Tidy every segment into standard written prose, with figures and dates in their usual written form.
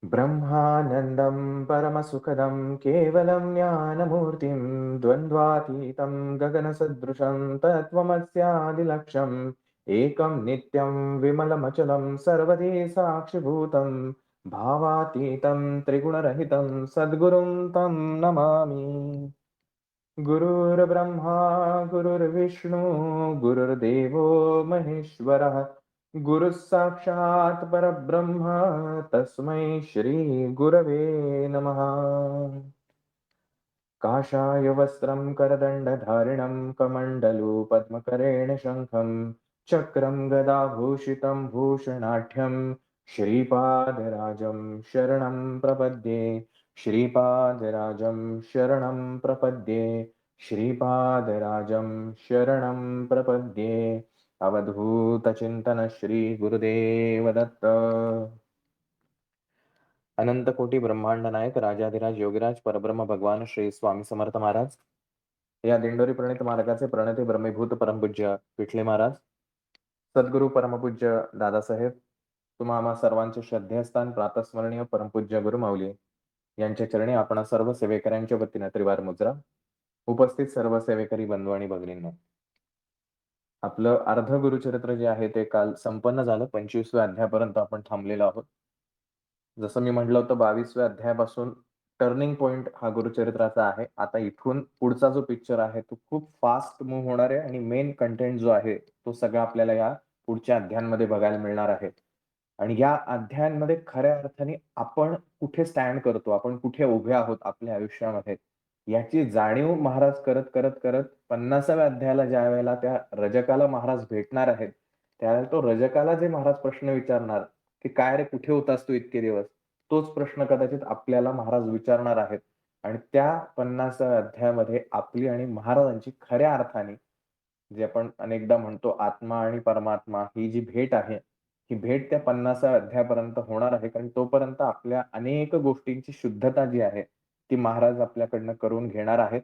ब्रह्मानन्दं परमसुखदं केवलं ज्ञानमूर्तिं द्वन्द्वातीतं गगनसदृशं तत्त्वमस्यादिलक्ष्यम् एकं नित्यं विमलमचलं सर्वधी साक्षिभूतं भावातीतं त्रिगुणरहितं सद्गुरुं तं नमामि। गुरुर्ब्रह्मा गुरुर्विष्णु गुरुर्देवो महेश्वरः गुरुः साक्षात् परब्रह्म तस्मै श्री गुरवे नमः। काषाय वस्त्रं करदण्डधारिणं कमण्डलु पद्मकरेण शङ्खं चक्रं गदाभूषितं भूषणाढ्यं श्रीपादराजं शरणं प्रपद्ये। श्रीपादराजं शरणं प्रपद्ये। श्रीपादराजं शरणं प्रपद्ये। अवधूतचिंतन श्री गुरुदेव दत्त। अनंत कोटी ब्रह्मांड नायक राजाधिराज योगीराज परब्रह्म भगवान श्री स्वामी समर्थ महाराज या दिंडोरी प्रणित मार्गाचे प्रणिती ब्रह्मीभूत परमपूज्य पिठले महाराज, सद्गुरू परमपूज्य दादासाहेब, तुम्हा आम्हा सर्वांचे श्रद्धेस्थान प्रातस्मरणीय परमपूज्य गुरुमाऊली यांच्या चरणी आपण सर्व सेवेकऱ्यांच्या वतीने त्रिवार मुद्रा. उपस्थित सर्व सेवेकरी बंधू आणि भगिनींनो, आपलं अर्ध गुरुचरित्र जे आहे ते काल संपन्न झालं. 25व्या अध्यायापर्यंत आपण थांबलेलो आहोत. जसं मी म्हटलं होतं 22व्या अध्यायापासून टर्निंग पॉइंट हा गुरुचरित्राचा आहे. आता इथून पुढचा जो पिक्चर आहे तो खूप फास्ट मूव्ह होणार आहे आणि मेन कंटेंट जो आहे तो सगळा आपल्याला या पुढच्या अध्यायांमध्ये बघायला मिळणार आहे. आणि या अध्यायांमध्ये खऱ्या अर्थाने आपण कुठे स्टँड करतो, आपण कुठे उभे आहोत आपल्या आयुष्यामध्ये, याची जाणीव महाराज करत करत करत 50व्या अध्यायाला ज्या वेळेला त्या रजकाला महाराज भेटणार आहेत, त्यावेळेला तो रजकाला जे महाराज प्रश्न विचारणार की काय रे कुठे होतास तू इतके दिवस, तोच प्रश्न कदाचित आपल्याला महाराज विचारणार आहेत. आणि त्या 50व्या अध्यायामध्ये आपली आणि महाराजांची खऱ्या अर्थाने जे आपण अनेकदा म्हणतो आत्मा आणि परमात्मा ही जी भेट आहे, ही भेट त्या 50व्या अध्यायापर्यंत होणार आहे. कारण तोपर्यंत आपल्या अनेक गोष्टींची शुद्धता जी आहे ती महाराज आपल्याकडनं करून घेणार आहेत.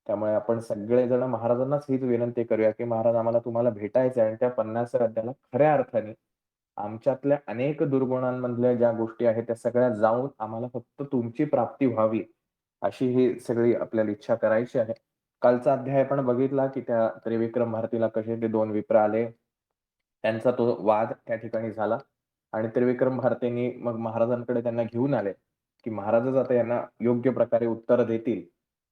त्यामुळे आपण सगळेजण महाराजांनाच हीच विनंती करूया की महाराज आम्हाला तुम्हाला भेटायचं आहे आणि त्या 50व्या अध्यायाला खऱ्या अर्थाने आमच्यातल्या अनेक दुर्गुणांमधल्या ज्या गोष्टी आहेत त्या सगळ्या जाऊन आम्हाला फक्त तुमची प्राप्ती व्हावी अशी ही सगळी आपल्याला इच्छा करायची आहे. कालचा अध्याय आपण बघितला की त्या त्रिविक्रम भारतीला कसे ते दोन विप्र आले, त्यांचा तो वाद त्या ठिकाणी झाला आणि त्रिविक्रम भारतींनी मग महाराजांकडे त्यांना घेऊन आले की महाराजच आता यांना योग्य प्रकारे उत्तर देतील.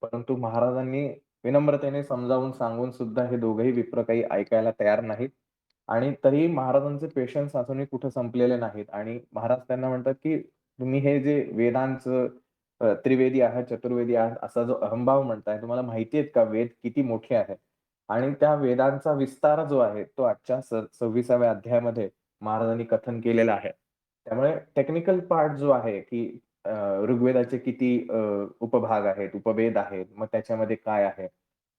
परंतु महाराजांनी विनम्रतेने समजावून सांगून सुद्धा हे दोघेही विप्र काही ऐकायला तयार नाहीत. आणि तरी महाराजांचे पेशन्स अजूनही कुठे संपलेले नाहीत आणि महाराज त्यांना म्हणतात की तुम्ही हे जे वेदांचं त्रिवेदी आहात, चतुर्वेदी आहात असा जो अहंभाव म्हणताय, तुम्हाला माहिती आहेत का वेद किती मोठे आहेत? आणि त्या वेदांचा विस्तार जो आहे तो आजच्या 26व्या अध्यायामध्ये महाराजांनी कथन केलेलं आहे. त्यामुळे टेक्निकल पार्ट जो आहे की ऋग्वेदाचे किती उपभाग आहेत, उपवेद आहेत, मग त्याच्यामध्ये काय आहे,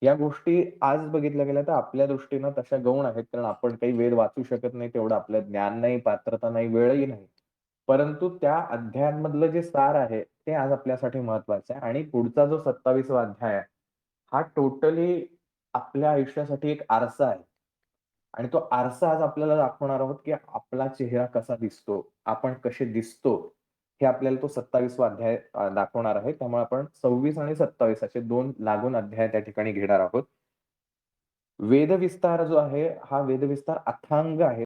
या गोष्टी आज बघितल्या गेल्या तर आपल्या दृष्टीनं तशा गौण आहेत. कारण आपण काही वेद वाचू शकत नाही, तेवढं आपलं ज्ञान नाही, पात्रता नाही, वेळही नाही. परंतु त्या अध्यायांमधलं जे सार आहे ते आज आपल्यासाठी महत्वाचं आहे. आणि पुढचा जो 27वा अध्याय आहे हा टोटली आपल्या आयुष्यासाठी एक आरसा आहे. आणि तो आरसा आज आपल्याला दाखवणार आहोत की आपला चेहरा कसा दिसतो, आपण कसे दिसतो, हे आपल्याला तो 27वा अध्याय दाखवणार आहे. त्यामुळे आपण 26 आणि 27 असे दोन लागून अध्याय त्या ठिकाणी घेणार आहोत. वेदविस्तार जो आहे हा वेदविस्तार अथांग आहे.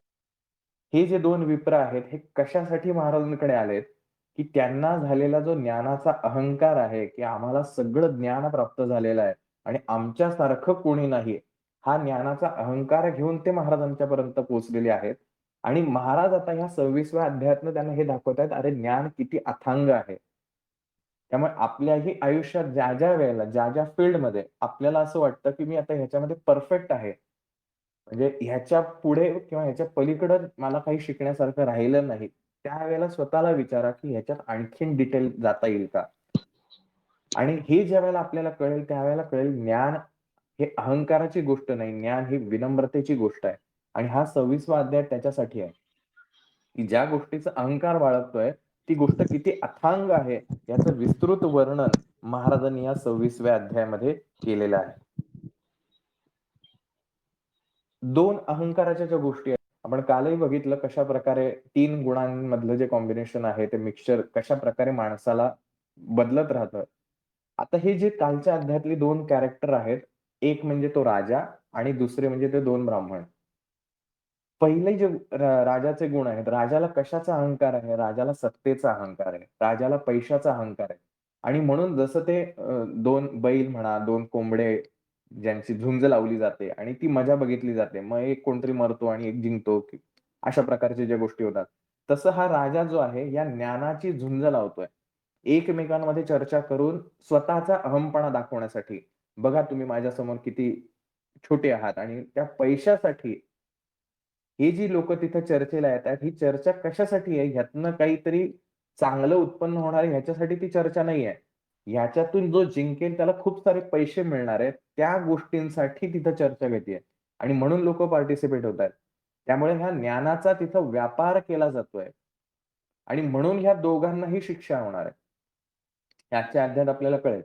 हे जे दोन विप्र आहेत हे कशासाठी महाराजांकडे आलेत की त्यांना झालेला जो ज्ञानाचा अहंकार आहे की आम्हाला सगळं ज्ञान प्राप्त झालेलं आहे आणि आमच्यासारखं कोणी नाही, हा ज्ञानाचा अहंकार घेऊन ते महाराजांच्या पर्यंत पोहोचलेले आहेत. आणि महाराज आता ह्या 26व्या अध्यायातनं त्यांना हे दाखवत आहेत, अरे ज्ञान किती अथांग आहे. त्यामुळे आपल्याही आयुष्यात ज्या ज्या वेळेला ज्या ज्या फील्डमध्ये आपल्याला असं वाटतं की मी आता ह्याच्यामध्ये परफेक्ट आहे, म्हणजे ह्याच्या पुढे किंवा ह्याच्या पलीकडे मला काही शिकण्यासारखं राहिलं नाही, त्यावेळेला स्वतःला विचारा की ह्याच्यात आणखीन डिटेल जाता येईल का? आणि हे ज्यावेळेला आपल्याला कळेल त्यावेळेला कळेल ज्ञान हे अहंकाराची गोष्ट नाही, ज्ञान ही विनम्रतेची गोष्ट आहे. आणि हा 26वा अध्याय त्याच्यासाठी आहे की ज्या गोष्टीचा अहंकार बाळगतोय ती गोष्ट किती अथांग आहे याचं विस्तृत वर्णन महाराजांनी या 26व्या अध्यायामध्ये केलेलं आहे. दोन अहंकाराच्या ज्या गोष्टी आहेत आपण कालही बघितलं कशा प्रकारे 3 गुणांमधलं जे कॉम्बिनेशन आहे, ते मिक्सचर कशा प्रकारे माणसाला बदलत राहतं. आता हे जे कालच्या अध्यायातली 2 कॅरेक्टर आहेत, एक म्हणजे तो राजा आणि दुसरे म्हणजे ते 2 ब्राह्मण. पहिले जे राजाचे गुण आहेत, राजाला कशाचा अहंकार आहे? राजाला सत्तेचा अहंकार आहे. राजाला पैशाचा अहंकार आहे. आणि म्हणून जसं ते 2 बैल म्हणा, 2 कोंबडे ज्यांची झुंज लावली जाते आणि ती मजा बघितली जाते. मग एक कोणतरी मरतो आणि एक जिंकतो. अशा प्रकारच्या ज्या गोष्टी होतात. तसं हा राजा जो आहे, या ज्ञानाची झुंज लावतोय. एकमेकांमध्ये चर्चा करून स्वतःचा अहमपणा दाखवण्यासाठी. बघा तुम्ही माझ्यासमोर किती छोटे आहात आणि त्या पैशासाठी ही जी लोकं तिथे चर्चेला येतात, ही चर्चा कशासाठी आहे? ह्यातनं काहीतरी चांगलं उत्पन्न होणार आहे ह्याच्यासाठी ती चर्चा नाहीये. ह्याच्यातून जो जिंकेल त्याला खूप सारे पैसे मिळणार आहेत. त्या गोष्टींसाठी तिथं चर्चा घडतीये आणि म्हणून लोकं पार्टिसिपेट होतायत. त्यामुळे ह्या ज्ञानाचा तिथं व्यापार केला जातोय आणि म्हणून ह्या दोघांनाही शिक्षा होणार आहे. ह्याच्या अध्यायात आपल्याला कळेल.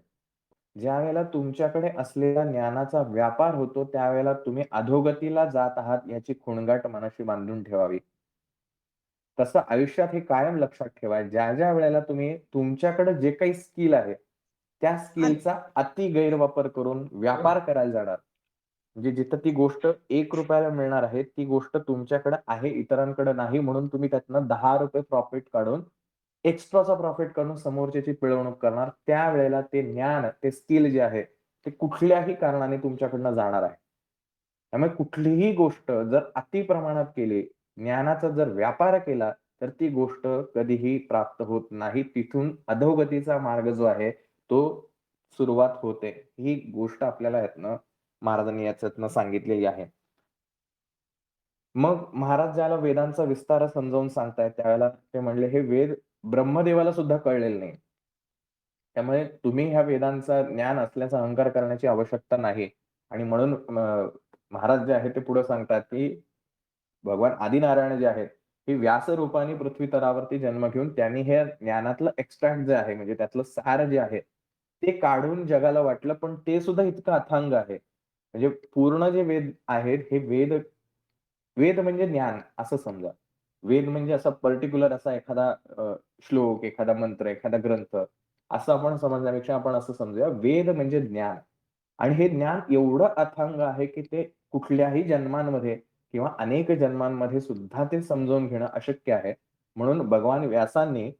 ज्यावेळेला तुमच्याकडे असलेल्या ज्ञानाचा व्यापार होतो, त्यावेळेला तुम्ही अधोगतीला जात आहात याची खूणगाठ मनाशी बांधून ठेवावी. तसं आयुष्यात हे कायम लक्षात ठेवा. ज्या वेळेला तुम्ही तुमच्याकडे जे काही स्किल आहे, त्या स्किलचा अति गैरवापर करून व्यापार करायला जाणार. म्हणजे जिथं ती गोष्ट ₹1 ला मिळणार आहे, ती गोष्ट तुमच्याकडे आहे, इतरांकडे नाही म्हणून तुम्ही त्यातनं ₹10 प्रॉफिट काढून, एक्स्ट्राचा प्रॉफिट काढून समोरच्याची पिळवणूक करणार. त्यावेळेला ते ज्ञान, ते स्किल जे आहे, ते कुठल्याही कारणाने तुमच्याकडनं जाणार आहे. त्यामुळे कुठलीही गोष्ट जर अति प्रमाणात केली, ज्ञानाचा जर व्यापार केला, तर ती गोष्ट कधीही प्राप्त होत नाही. तिथून अधोगतीचा मार्ग जो आहे, तो सुरुवात होते. ही गोष्ट आपल्याला यातनं महाराजांनी याच्यातनं सांगितलेली आहे. मग महाराज ज्याला वेदांचा विस्तार समजावून सांगतायत, त्यावेळेला ते म्हणले, "हे वेद ब्रह्मदेवाला सुद्धा कळलेले नाही. त्यामुळे तुम्ही ह्या वेदांचा ज्ञान असल्याचा अहंकार करण्याची आवश्यकता नाही." आणि म्हणून महाराज जे आहेत ते पुढे सांगतात, की भगवान आदिनारायण जे आहेत, हे व्यास रूपाने पृथ्वी तलावरती जन्म घेऊन त्यांनी हे ज्ञानातलं एक्स्ट्रॅक्ट जे आहे, म्हणजे त्यातलं सार जे आहे, ते काढून जगाला वाटलं. पण ते सुद्धा इतकं अथांग आहे. म्हणजे पूर्ण जे वेद आहेत, हे वेद वेद म्हणजे ज्ञान असं समजा. वेद म्हणजे असा पर्टिक्युलर असा एखादा श्लोक, एखादा मंत्र, एखादा ग्रंथ असं आपण समजण्यापेक्षा आपण असं समजूया, वेद म्हणजे ज्ञान. आणि हे ज्ञान एवढं अथांग आहे, की ते कुठल्याही जन्मांमध्ये किंवा अनेक जन्मांमध्ये सुद्धा ते समजावून घेणं अशक्य आहे. म्हणून भगवान व्यासांनी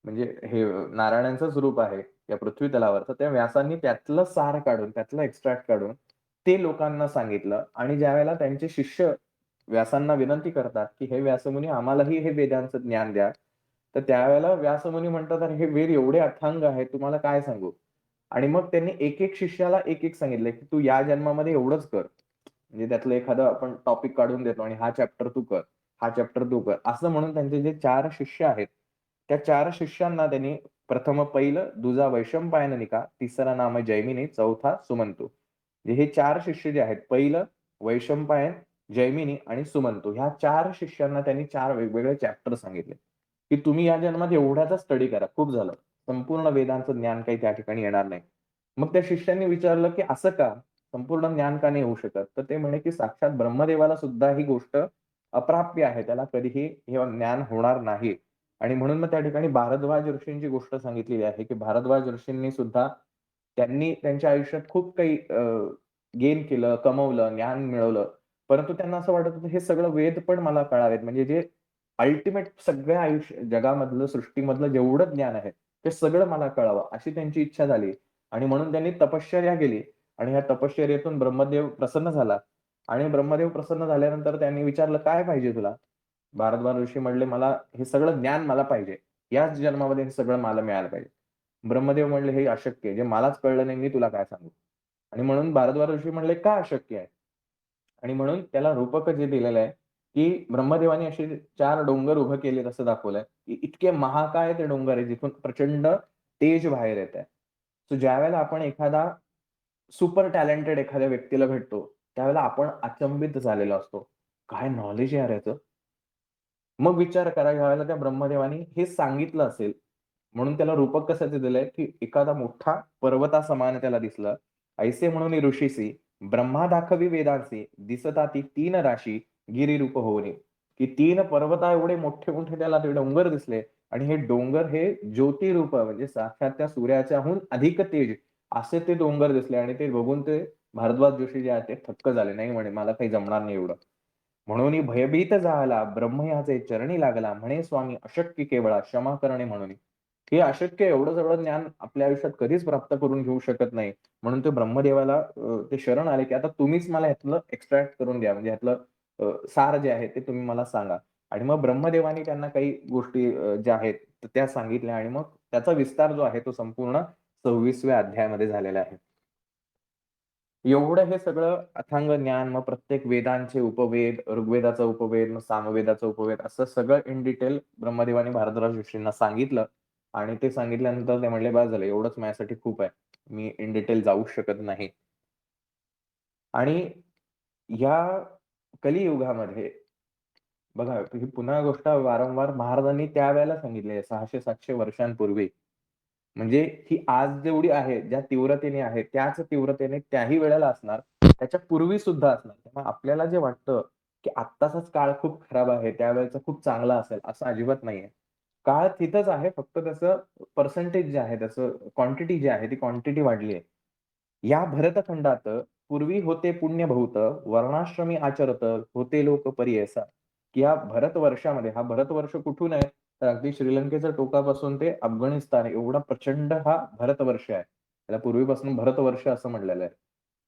म्हणजे हे नारायणांचंच रूप आहे या पृथ्वी तलावरचं. त्या व्यासांनी त्यातलं सार काढून, त्यातलं एक्स्ट्रॅक्ट काढून ते लोकांना सांगितलं आणि ज्यावेळेला त्यांचे शिष्य व्यासांना विनंती करतात, की "हे व्यासमुनी आम्हालाही हे वेदांचं ज्ञान द्या." तर त्यावेळेला व्यासमुनी म्हणतात, "अरे हे वेद एवढे अथांग आहेत, तुम्हाला काय सांगू?" आणि मग त्यांनी एक-एक शिष्याला एक-एक सांगितलंय, की "तू या जन्मामध्ये एवढंच कर." म्हणजे त्यातलं एखादं आपण टॉपिक काढून देतो आणि हा चॅप्टर तू कर, हा चॅप्टर तू कर. असं म्हणून त्यांचे जे 4 शिष्य आहेत, त्या 4 शिष्यांना त्यांनी प्रथम पहिलं दुजा वैशंपायन, तिसरा नाम जैमिनी, चौथा सुमंतू. म्हणजे हे 4 शिष्य जे आहेत, पहिलं वैशंपायन, जैमिनी आणि सुमंतू ह्या 4 शिष्यांना त्यांनी 4 वेगवेगळे चॅप्टर सांगितले, की तुम्ही या जन्मात एवढ्याचा स्टडी करा. खूप झालं. संपूर्ण वेदांचं ज्ञान काही त्या ठिकाणी येणार नाही. मग त्या शिष्यांनी विचारलं, की "असं का? संपूर्ण ज्ञान का नाही होऊ शकत?" तर ते म्हणे, की "साक्षात ब्रह्मदेवाला सुद्धा ही गोष्ट अप्राप्य आहे. त्याला कधीही हे ज्ञान होणार नाही." आणि म्हणून मग त्या ठिकाणी भारद्वाज ऋषींची गोष्ट सांगितलेली आहे, की भारद्वाज ऋषींनी सुद्धा त्यांनी त्यांच्या आयुष्यात खूप काही गेन केलं, कमवलं, ज्ञान मिळवलं. परंतु त्यांना असं वाटत होतं, हे सगळं वेद पण मला कळावेत. म्हणजे जे अल्टिमेट सगळ्या जगामधलं, सृष्टीमधलं जेवढं ज्ञान आहे, ते सगळं मला कळावं, अशी त्यांची इच्छा झाली. आणि म्हणून त्यांनी तपश्चर्या केली आणि ह्या तपश्चर्येतून ब्रह्मदेव प्रसन्न झाला आणि ब्रह्मदेव प्रसन्न झाल्यानंतर त्यांनी विचारलं, "काय पाहिजे तुला?" भारद्वाज ऋषी म्हणले, "मला हे सगळं ज्ञान मला पाहिजे. याच जन्मामध्ये हे सगळं मला मिळायला पाहिजे." ब्रह्मदेव म्हणले, "हे अशक्य आहे. जे मलाच कळलं नाही, मी तुला काय सांगू?" आणि म्हणून भारद्वाज ऋषी म्हणले, "का अशक्य आहे?" आणि म्हणून त्याला रूपक जे दिलेलं आहे, की ब्रह्मदेवाने असे 4 डोंगर उभे केलेत असं दाखवलंय, की इतके महाकाय ते डोंगर आहे, जिथून प्रचंड तेज बाहेर येतंय. सो ज्यावेळेला आपण एखादा सुपर टॅलेंटेड एखाद्या व्यक्तीला भेटतो, त्यावेळेला आपण अचंबित झालेलो असतो. काय नॉलेज आहे यार याचं. मग विचार करा ज्यावेळेला त्या ब्रह्मदेवाने हे सांगितलं असेल, म्हणून त्याला रूपक कशाचं दिलंय, की एखादा मोठा पर्वतासमान त्याला दिसलं. "ऐसे म्हणून ऋषीसी ब्रह्मा दाखवी वेदांसी, दिसता ती 3 राशी गिरिरूप होऊनी." की 3 पर्वता एवढे मोठे-मोठे त्याला ते डोंगर दिसले आणि हे डोंगर हे ज्योतिरूप म्हणजे साक्षात त्या सूर्याच्याहून अधिक तेज असे ते डोंगर दिसले आणि ते बघून ते भारद्वाज जोशी जे आहेत ते थक्क झाले. नाही म्हणे, "मला काही जमणार नाही एवढं." म्हणून भयभीत झाला, ब्रह्म ह्याचे चरणी लागला. म्हणे स्वामी अशक्य केवळा क्षमा करणे म्हणून. हे अशक्य एवढं सगळं ज्ञान आपल्या आयुष्यात कधीच प्राप्त करून घेऊ शकत नाही. म्हणून ते ब्रह्मदेवाला ते शरण आले, की आता तुम्हीच मला ह्यातलं एक्स्ट्रॅक्ट करून द्या. म्हणजे ह्यातलं सार जे आहे ते तुम्ही मला सांगा. आणि मग ब्रह्मदेवाने त्यांना काही गोष्टी ज्या आहेत त्या सांगितल्या आणि मग त्याचा विस्तार जो आहे तो संपूर्ण 26व्या अध्यायामध्ये झालेला आहे. एवढं हे सगळं अथांग ज्ञान, मग प्रत्येक वेदांचे उपवेद, ऋग्वेदाचा उपवेद, मग सामवेदाचा उपवेद असं सगळं इन डिटेल ब्रह्मदेवाने भारद्वाज ऋषींना सांगितलं आणि ते सांगितल्यानंतर ते म्हणले, "बस झालं, एवढंच माझ्यासाठी खूप आहे. मी इन डिटेल जाऊच शकत नाही." आणि या कलियुगामध्ये बघा, ही पुन्हा गोष्ट वारंवार महाराजांनी त्यावेळेला सांगितली आहे 600-700 वर्षांपूर्वी. म्हणजे ही आज जेवढी आहे, ज्या तीव्रतेने आहे, त्याच तीव्रतेने त्याही वेळेला असणार, त्याच्या पूर्वी सुद्धा असणार. तेव्हा आपल्याला जे वाटतं, की आत्ताचाच काळ खूप खराब आहे, त्यावेळेचा खूप चांगला असेल, असं अजिबात नाहीये. काळ तिथंच आहे, फक्त त्याचं पर्सेंटेज जे आहे, त्याचं क्वांटिटी जी आहे, ती क्वांटिटी वाढली आहे. या भरतखंडात पूर्वी होते पुण्य बहुत, वर्णाश्रमी आचरत, होते लोक परी की या भारतवर्षामध्ये हा भारतवर्ष कुठून आहे? तर अगदी श्रीलंकेच्या टोकापासून ते अफगाणिस्तान एवढा प्रचंड हा भारतवर्ष आहे. त्याला पूर्वीपासून भारतवर्ष असं म्हटलेलं आहे.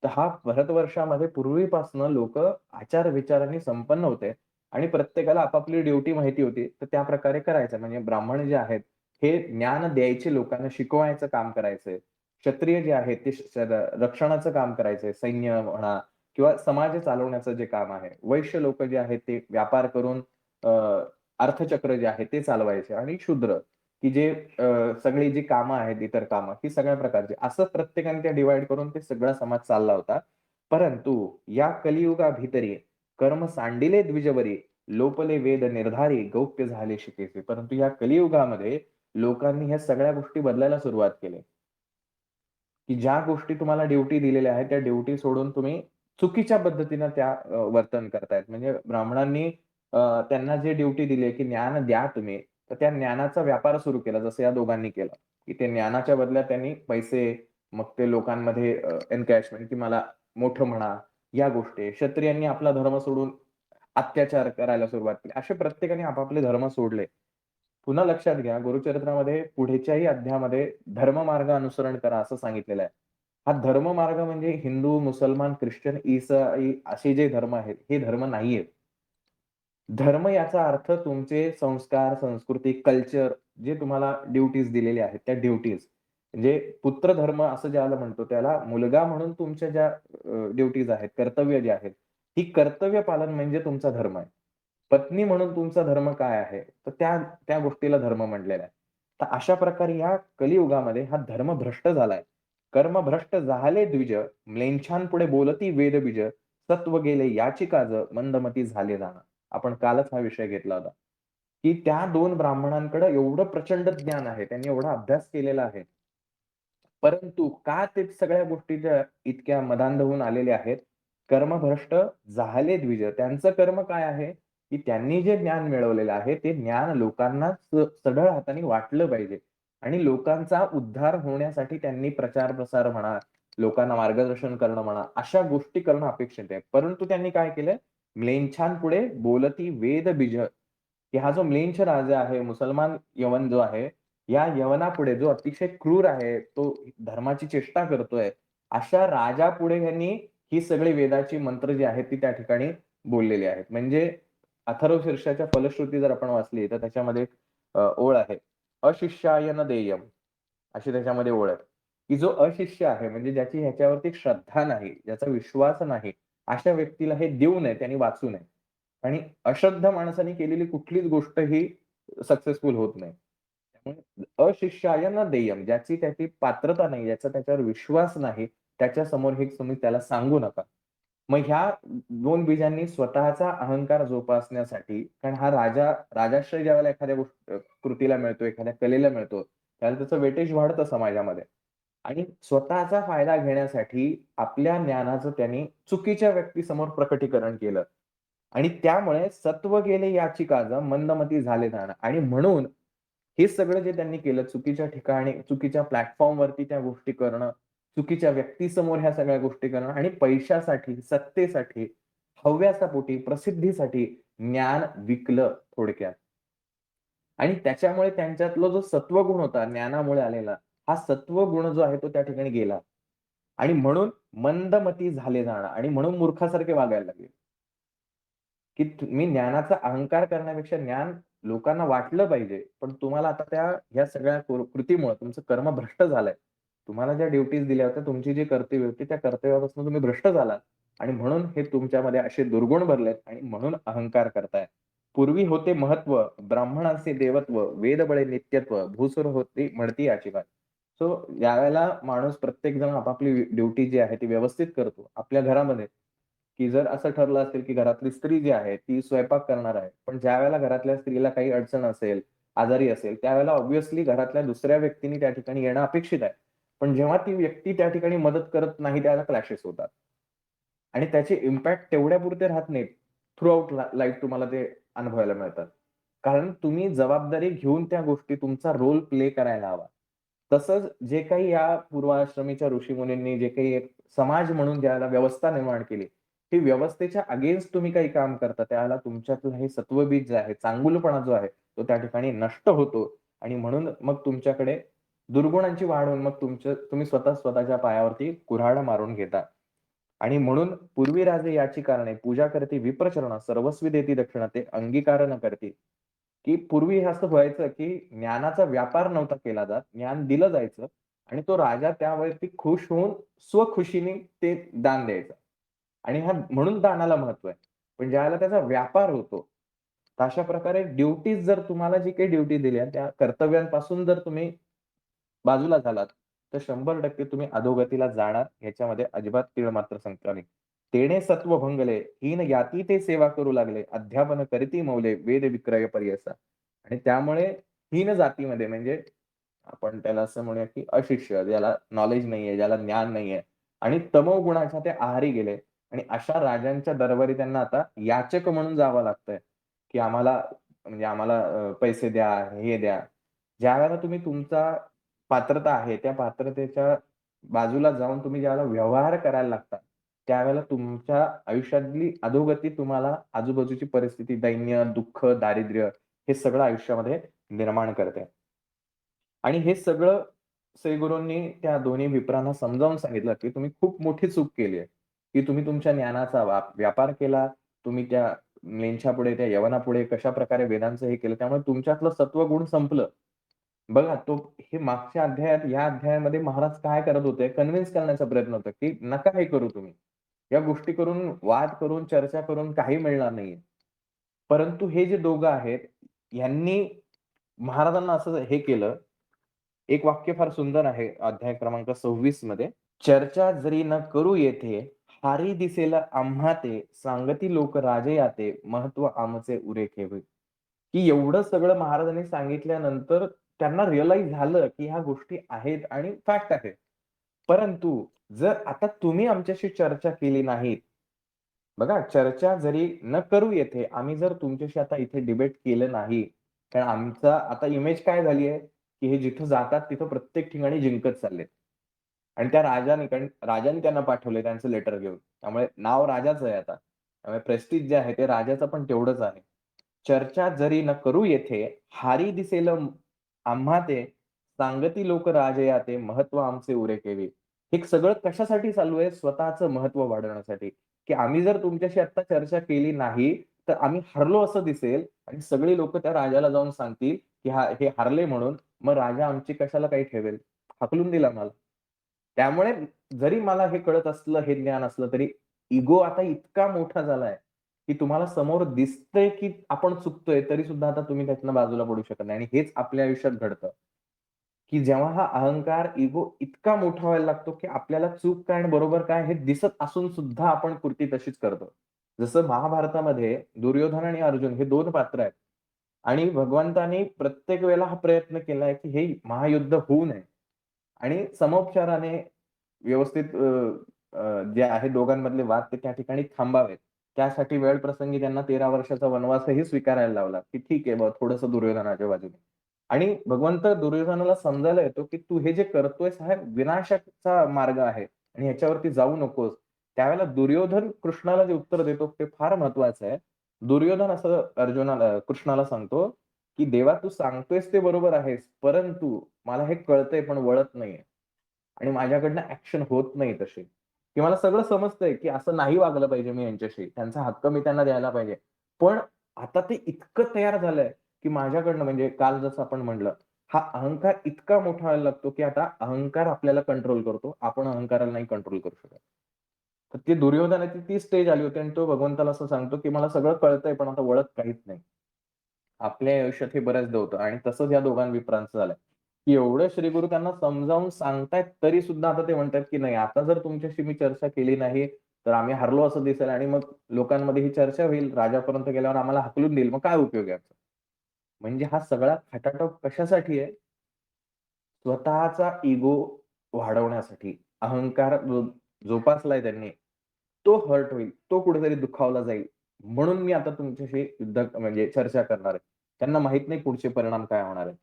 तर हा भारतवर्षामध्ये पूर्वीपासून लोकं आचार-विचारांनी संपन्न होते आणि प्रत्येकाला आपापली ड्युटी माहिती होती. तर त्या प्रकारे करायचं. म्हणजे ब्राह्मण जे आहेत, हे ज्ञान द्यायचे लोकांना शिकवायचं काम करायचंय. क्षत्रिय जे आहेत ते रक्षणाचं काम करायचंय. सैन्य म्हणा किंवा समाज चालवण्याचं जे काम आहे. वैश्य लोकं जे आहेत ते व्यापार करून अ, अर्थचक्र जे आहे ते चालवायचे आणि शूद्र की जे सगळी जी कामं आहेत, इतर कामं, ही सगळ्या प्रकारची. असं प्रत्येकाने ते डिव्हाईड करून ते सगळा समाज चालला होता. परंतु या कलियुगाभितरी कर्म सांडिले द्विजवरी, लोपले वेद निर्धारी, गौप्य झाले शिकेचे. परंतु या कलियुगामध्ये लोकांनी ह्या सगळ्या गोष्टी बदलायला सुरुवात केली. की ज्या गोष्टी तुम्हाला ड्युटी दिलेल्या आहेत, त्या ड्युटी सोडून तुम्ही चुकीच्या पद्धतीनं त्या वर्तन करतायत. म्हणजे ब्राह्मणांनी त्यांना जे ड्युटी दिली आहे, की ज्ञान द्या तुम्ही, तर त्या ज्ञानाचा व्यापार सुरू केला, जसं या दोघांनी केला. की ते ज्ञानाच्या बदल्यात त्यांनी पैसे, मग ते लोकांमध्ये एन्कॅशमेंट की मला मोठं म्हणा, या गोष्टी. क्षत्रियांनी आपला धर्म सोडून अत्याचार करायला सुरुवात केली. असे प्रत्येकाने आपापले धर्म सोडले. पुन्हा लक्षात घ्या, गुरुचरित्रामध्ये पुढच्याही अध्यायामध्ये धर्ममार्ग अनुसरण करा असं सांगितलेलं आहे. हा धर्ममार्ग म्हणजे हिंदू, मुसलमान, ख्रिश्चन, ईसाई असे जे धर्म आहेत, हे धर्म नाहीयेत. धर्म याचा अर्थ तुमचे संस्कार, संस्कृती, कल्चर जे तुम्हाला ड्युटीज दिलेले आहेत, त्या ड्युटीज. म्हणजे पुत्रधर्म असं ज्याला म्हणतो, त्याला मुलगा म्हणून तुमच्या ज्या ड्युटीज आहेत, कर्तव्य जे आहेत, ही कर्तव्य पालन म्हणजे तुमचा धर्म आहे. पत्नी म्हणून तुमचा धर्म काय आहे? तर त्या त्या गोष्टीला धर्म म्हटलेला आहे. तर अशा प्रकारे या कलियुगामध्ये हा धर्म भ्रष्ट झालाय. कर्म भ्रष्ट झाले द्विज, म्लेच्छांपुढे बोलती वेदबीज, सत्व गेले याची काज, मंदमती झाले जाण. आपण कालच हा विषय घेतला होता, की त्या 2 ब्राह्मणांकडे एवढं प्रचंड ज्ञान आहे. त्यांनी एवढा अभ्यास केलेला आहे. परंतु का ते सगळ्या गोष्टीच्या इतक्या मदांध होऊन आलेले आहेत? कर्मभ्रष्ट झाले द्विज. त्यांचं कर्म काय आहे, की त्यांनी जे ज्ञान मिळवलेलं आहे, ते ज्ञान लोकांना सढळ हाताने वाटलं पाहिजे आणि लोकांचा उद्धार होण्यासाठी त्यांनी प्रचार-प्रसार म्हणा, लोकांना मार्गदर्शन करणं म्हणा, अशा गोष्टी करणं अपेक्षित आहे. परंतु त्यांनी काय केलं? म्लेच्छांपुढे बोलती वेदबीज, की हा जो म्लेच्छ राजा आहे, मुसलमान यवन जो आहे, या यवनापुढे जो अतिशय क्रूर आहे, तो धर्माची चेष्टा करतोय. अशा राजापुढे ह्यांनी ही सगळी वेदाची मंत्र जी आहेत, ती त्या ठिकाणी बोललेली आहेत. म्हणजे अथर्वशीर्षाच्या फलश्रुती जर आपण वाचली, तर त्याच्यामध्ये एक ओळ आहे. "अशिष्याय न देयम्" अशी त्याच्यामध्ये ओळ आहे, की जो अशिष्य आहे, म्हणजे ज्याची ह्याच्यावरती श्रद्धा नाही, ज्याचा विश्वास नाही, अशा व्यक्तीला हे देऊ नये, त्याने वाचू नये. आणि अश्रद्ध माणसाने केलेली कुठलीच गोष्ट ही सक्सेसफुल होत नाही. त्यामुळे अशिष्याय न देयम्, ज्याची त्याची पात्रता नाही, ज्याचा त्याच्यावर विश्वास नाही, त्याच्यासमोर हे तुम्ही त्याला सांगू नका. मग ह्या 2 बीजांनी स्वतःचा अहंकार जोपासण्यासाठी, कारण हा राजाश्रय ज्यावेळेला एखाद्या कृतीला मिळतो, एखाद्या कलेला मिळतो, त्यावेळेला त्याचं वेटेज वाढतं समाजामध्ये आणि स्वतःचा फायदा घेण्यासाठी आपल्या ज्ञानाचं त्यांनी चुकीच्या व्यक्तीसमोर प्रकटीकरण केलं. आणि त्यामुळे सत्व गेले याची काज मंदमती झाले जाण आणि म्हणून हे सगळं जे त्यांनी केलं चुकीच्या ठिकाणी, चुकीच्या प्लॅटफॉर्मवरती त्या गोष्टी करणं, चुकीच्या व्यक्तीसमोर ह्या सगळ्या गोष्टी करणं आणि पैशासाठी, सत्तेसाठी, हव्यासापोटी, प्रसिद्धीसाठी ज्ञान विकलं थोडक्यात. आणि त्याच्यामुळे त्यांच्यातला जो सत्वगुण होता ज्ञानामुळे आलेला, हा सत्वगुण जो आहे तो त्या ठिकाणी गेला. आणि म्हणून मंदमती झाले जाणं आणि म्हणून मूर्खासारखे वागायला लागले. की तुम्ही ज्ञानाचा अहंकार करण्यापेक्षा ज्ञान लोकांना वाटलं पाहिजे. पण तुम्हाला आता ह्या सगळ्या कृतीमुळे तुमचं कर्म भ्रष्ट झालंय. तुम्हाला ज्या ड्युटीज दिल्या होत्या, तुमची जी कर्तव्य होती, त्या कर्तव्यापासून तुम्ही भ्रष्ट झालात आणि म्हणून हे तुमच्यामध्ये असे दुर्गुण भरलेत आणि म्हणून अहंकार करताय. पूर्वी होते महत्त्व, ब्राह्मणाचे देवत्व, वेदबळे नित्यत्व, भूसुर होती म्हणती याची बात. सो ज्यावेळेला माणूस प्रत्येक जण आपापली ड्युटी जी आहे ती व्यवस्थित करतो आपल्या घरामध्ये, की जर असं ठरलं असेल, की घरातली स्त्री जी आहे ती स्वयंपाक करणार आहे. पण ज्यावेळेला घरातल्या स्त्रीला काही अडचण असेल, आजारी असेल, त्यावेळेला ऑब्व्हियसली घरातल्या दुसऱ्या व्यक्तीने त्या ठिकाणी येणं अपेक्षित आहे. पण जेव्हा ती व्यक्ती त्या ठिकाणी मदत करत नाही त्यावेळेला क्लॅशेस होतात. आणि त्याचे इम्पॅक्ट तेवढ्यापुरते राहत नाहीत. थ्रू लाईफ तुम्हाला ते अनुभवायला मिळतात. कारण तुम्ही जबाबदारी घेऊन त्या गोष्टी तुमचा रोल प्ले करायला हवा. तसंच जे काही या पूर्वाश्रमीच्या ऋषीमुनींनी जे काही एक समाज म्हणून ज्याला व्यवस्था निर्माण केली, ती व्यवस्थेच्या अगेन्स्ट तुम्ही काही काम करता, त्यावेळेला तुमच्यातलं हे सत्वबीज जे आहे, चांगुलपणा जो आहे, तो त्या ठिकाणी नष्ट होतो आणि म्हणून मग तुमच्याकडे दुर्गुणांची वाढ होऊन मग तुम्ही स्वतःच्या पायावरती कुऱ्हाड मारून घेता. आणि म्हणून पूर्वी राजे याची कारणे पूजा करती विप्रचरण सर्वस्वी देती दक्षिणा ते अंगीकार न करती. की पूर्वी हे असं व्हायचं, की ज्ञानाचा व्यापार नव्हता केला जात. ज्ञान दिलं जायचं आणि तो राजा त्यावरती खुश होऊन स्वखुशीने ते दान द्यायचा. आणि म्हणून दानाला महत्व आहे. पण ज्यावेळेला त्याचा व्यापार होतो, तर अशा प्रकारे ड्युटीज जर तुम्हाला जी काही ड्युटी दिल्या त्या कर्तव्यांपासून जर तुम्ही बाजूला झालात, तर 100% तुम्ही अधोगतीला जाणार ह्याच्यामध्ये अजिबात तीळ मात्र शंका नाही. तेणे सत्व भंगले, हीन याती ते सेवा करू लागले, अध्यापन करीती मौले, वेद विक्रय पर्यसा. आणि त्यामुळे हीन जातीमध्ये म्हणजे आपण त्याला असं म्हणूया, की अशिष्य, ज्याला नॉलेज नाहीये, ज्याला ज्ञान नाहीये आणि तमोगुणाच्या ते आहारी गेले आणि अशा राजांच्या दरबारी त्यांना आता याचक म्हणून जावं लागतंय, की आम्हाला पैसे द्या, हे द्या. ज्यावेळेला तुम्ही तुमचा पात्रता आहे, त्या पात्रतेच्या बाजूला जाऊन तुम्ही ज्यावेळेला व्यवहार करायला लागता, त्यावेळेला तुमच्या आयुष्यातली अधोगती तुम्हाला आजूबाजूची परिस्थिती, दैन्य, दुःख, दारिद्र्य हे सगळं आयुष्यामध्ये निर्माण करते. आणि हे सगळं श्रीगुरूंनी त्या दोन्ही विप्रांना समजावून सांगितलं, की तुम्ही खूप मोठी चूक केली आहे, की तुम्ही तुमच्या ज्ञानाचा व्यापार केला. तुम्ही त्या लेंच्यापुढे, त्या यवनापुढे कशाप्रकारे वेदांचं हे केलं. त्यामुळे तुमच्यातलं सत्वगुण संपलं. बघा हे मागच्या अध्यायात, या अध्यायामध्ये महाराज काय करत होते, कन्व्हिन्स करण्याचा प्रयत्न होता, की नका हे करू तुम्ही. या गोष्टी करून, वाद करून, चर्चा करून काही मिळणार नाहीये. परंतु हे जे दोघं आहेत, ह्यांनी महाराजांना असं हे केलं. एक वाक्य फार सुंदर आहे अध्याय क्रमांक 26 मध्ये. चर्चा जरी न करू येथे, हारी दिसेल आम्हा ते, सांगती लोक राजे याते, महत्व आमचे उरे ठेवे. की एवढं सगळं महाराजांनी सांगितल्यानंतर त्यांना रिअलाईज झालं, की ह्या गोष्टी आहेत आणि फॅक्ट आहेत. परंतु जर आता तुम्ही आमच्याशी चर्चा केली नाहीत, बघा चर्चा जरी न करू येथे, आम्ही जर तुमच्याशी आता इथे डिबेट केलं नाही, कारण आमचा आता इमेज काय झाली आहे, की हे जिथं जातात तिथं प्रत्येक ठिकाणी जिंकत चाललेत. आणि त्या राजाने कारण राजाने त्यांना पाठवलंय त्यांचं लेटर घेऊन. त्यामुळे नाव राजाचं आहे आता. त्यामुळे प्रेस्टीज जे आहे ते राजाचं पण तेवढंच आहे. चर्चा जरी न करू येथे, हारी दिसेल आम्हा ते, सांगती लोक राजया ते, महत्व आमचे उरे केवी. हे सगळं कशासाठी चालू आहे? स्वतःचं महत्व वाढवण्यासाठी, की आम्ही जर तुमच्याशी आता चर्चा केली नाही, तर आम्ही हरलो असं दिसेल आणि सगळी लोकं त्या राजाला जाऊन सांगतील, की हे हारले म्हणून. मग राजा आमची कशाला काही ठेवेल? हाकलून दिला मला. त्यामुळे जरी मला हे कळत असलं, हे ज्ञान असलं, तरी इगो आता इतका मोठा झालाय, की तुम्हाला समोर दिसतंय, की आपण चुकतोय, तरी सुद्धा आता तुम्ही त्यातनं बाजूला पडू शकत नाही आणि हेच आपल्या आयुष्यात घडतं, की जेव्हा हा अहंकार, इगो इतका मोठा व्हायला लागतो, की आपल्याला चूक काय आणि बरोबर काय हे दिसत असून सुद्धा आपण कृती तशीच करतो. जसं महाभारतामध्ये दुर्योधन आणि अर्जुन हे 2 पात्र आहेत आणि भगवंतानी प्रत्येक वेळेला हा प्रयत्न केलाय, की हे महायुद्ध होऊ नये आणि समोपचाराने व्यवस्थित जे आहे दोघांमधले वाद ते त्या ठिकाणी थांबावेत. त्यासाठी वेळ प्रसंगी त्यांना 13 वर्षाचा वनवासही स्वीकारायला लावला, की ठीक आहे बाबा थोडंसं दुर्योधनाच्या बाजूने. आणि भगवंत दुर्योधनाला समजायला येतो, की तू हे जे करतोयस हा विनाशाचा मार्ग आहे आणि ह्याच्यावरती जाऊ नकोस. त्यावेळेला दुर्योधन कृष्णाला जे उत्तर देतो ते फार महत्वाचं आहे. दुर्योधन असं कृष्णाला सांगतो, की "देवा तू सांगतोयस ते बरोबर आहेस, परंतु मला हे कळतंय पण वळत नाहीये आणि माझ्याकडनं ॲक्शन होत नाही तशी." की मला सगळं समजतंय, की असं नाही वागलं पाहिजे मी यांच्याशी. त्यांचा हक्क मी त्यांना द्यायला पाहिजे. पण आता ते इतकं तयार झालंय, की माझ्याकडनं म्हणजे काल जसं आपण म्हणलं, हा अहंकार इतका मोठा व्हायला लागतो, की आता अहंकार आपल्याला कंट्रोल करतो. आपण अहंकाराला नाही कंट्रोल करू शकत. तर ती दुर्योधनाची ती स्टेज आली होती आणि तो भगवंताला असं सांगतो, की मला सगळं कळतंय, पण आता वळत काहीच नाही. आपल्या आयुष्यात हे बऱ्याचदा होतं आणि तसंच या दोघां विप्रांचं झालंय, की एवढं श्रीगुरु त्यांना समजावून सांगतायत, तरी सुद्धा आता ते म्हणतायत, की नाही आता जर तुमच्याशी मी चर्चा केली नाही, तर आम्ही हरलो असं दिसेल आणि मग लोकांमध्ये ही चर्चा होईल. राजापर्यंत गेल्यावर आम्हाला हाकलून देईल. मग काय उपयोग आहे याचा? म्हणजे हा सगळा खटाटोप कशासाठी आहे? स्वतःचा इगो वाढवण्यासाठी. अहंकार जोपासलाय त्यांनी, तो हर्ट होईल, तो कुठेतरी दुखावला जाईल. म्हणून मी आता तुमच्याशी म्हणजे चर्चा करणार आहे. त्यांना माहीत नाही पुढचे परिणाम काय होणार आहेत.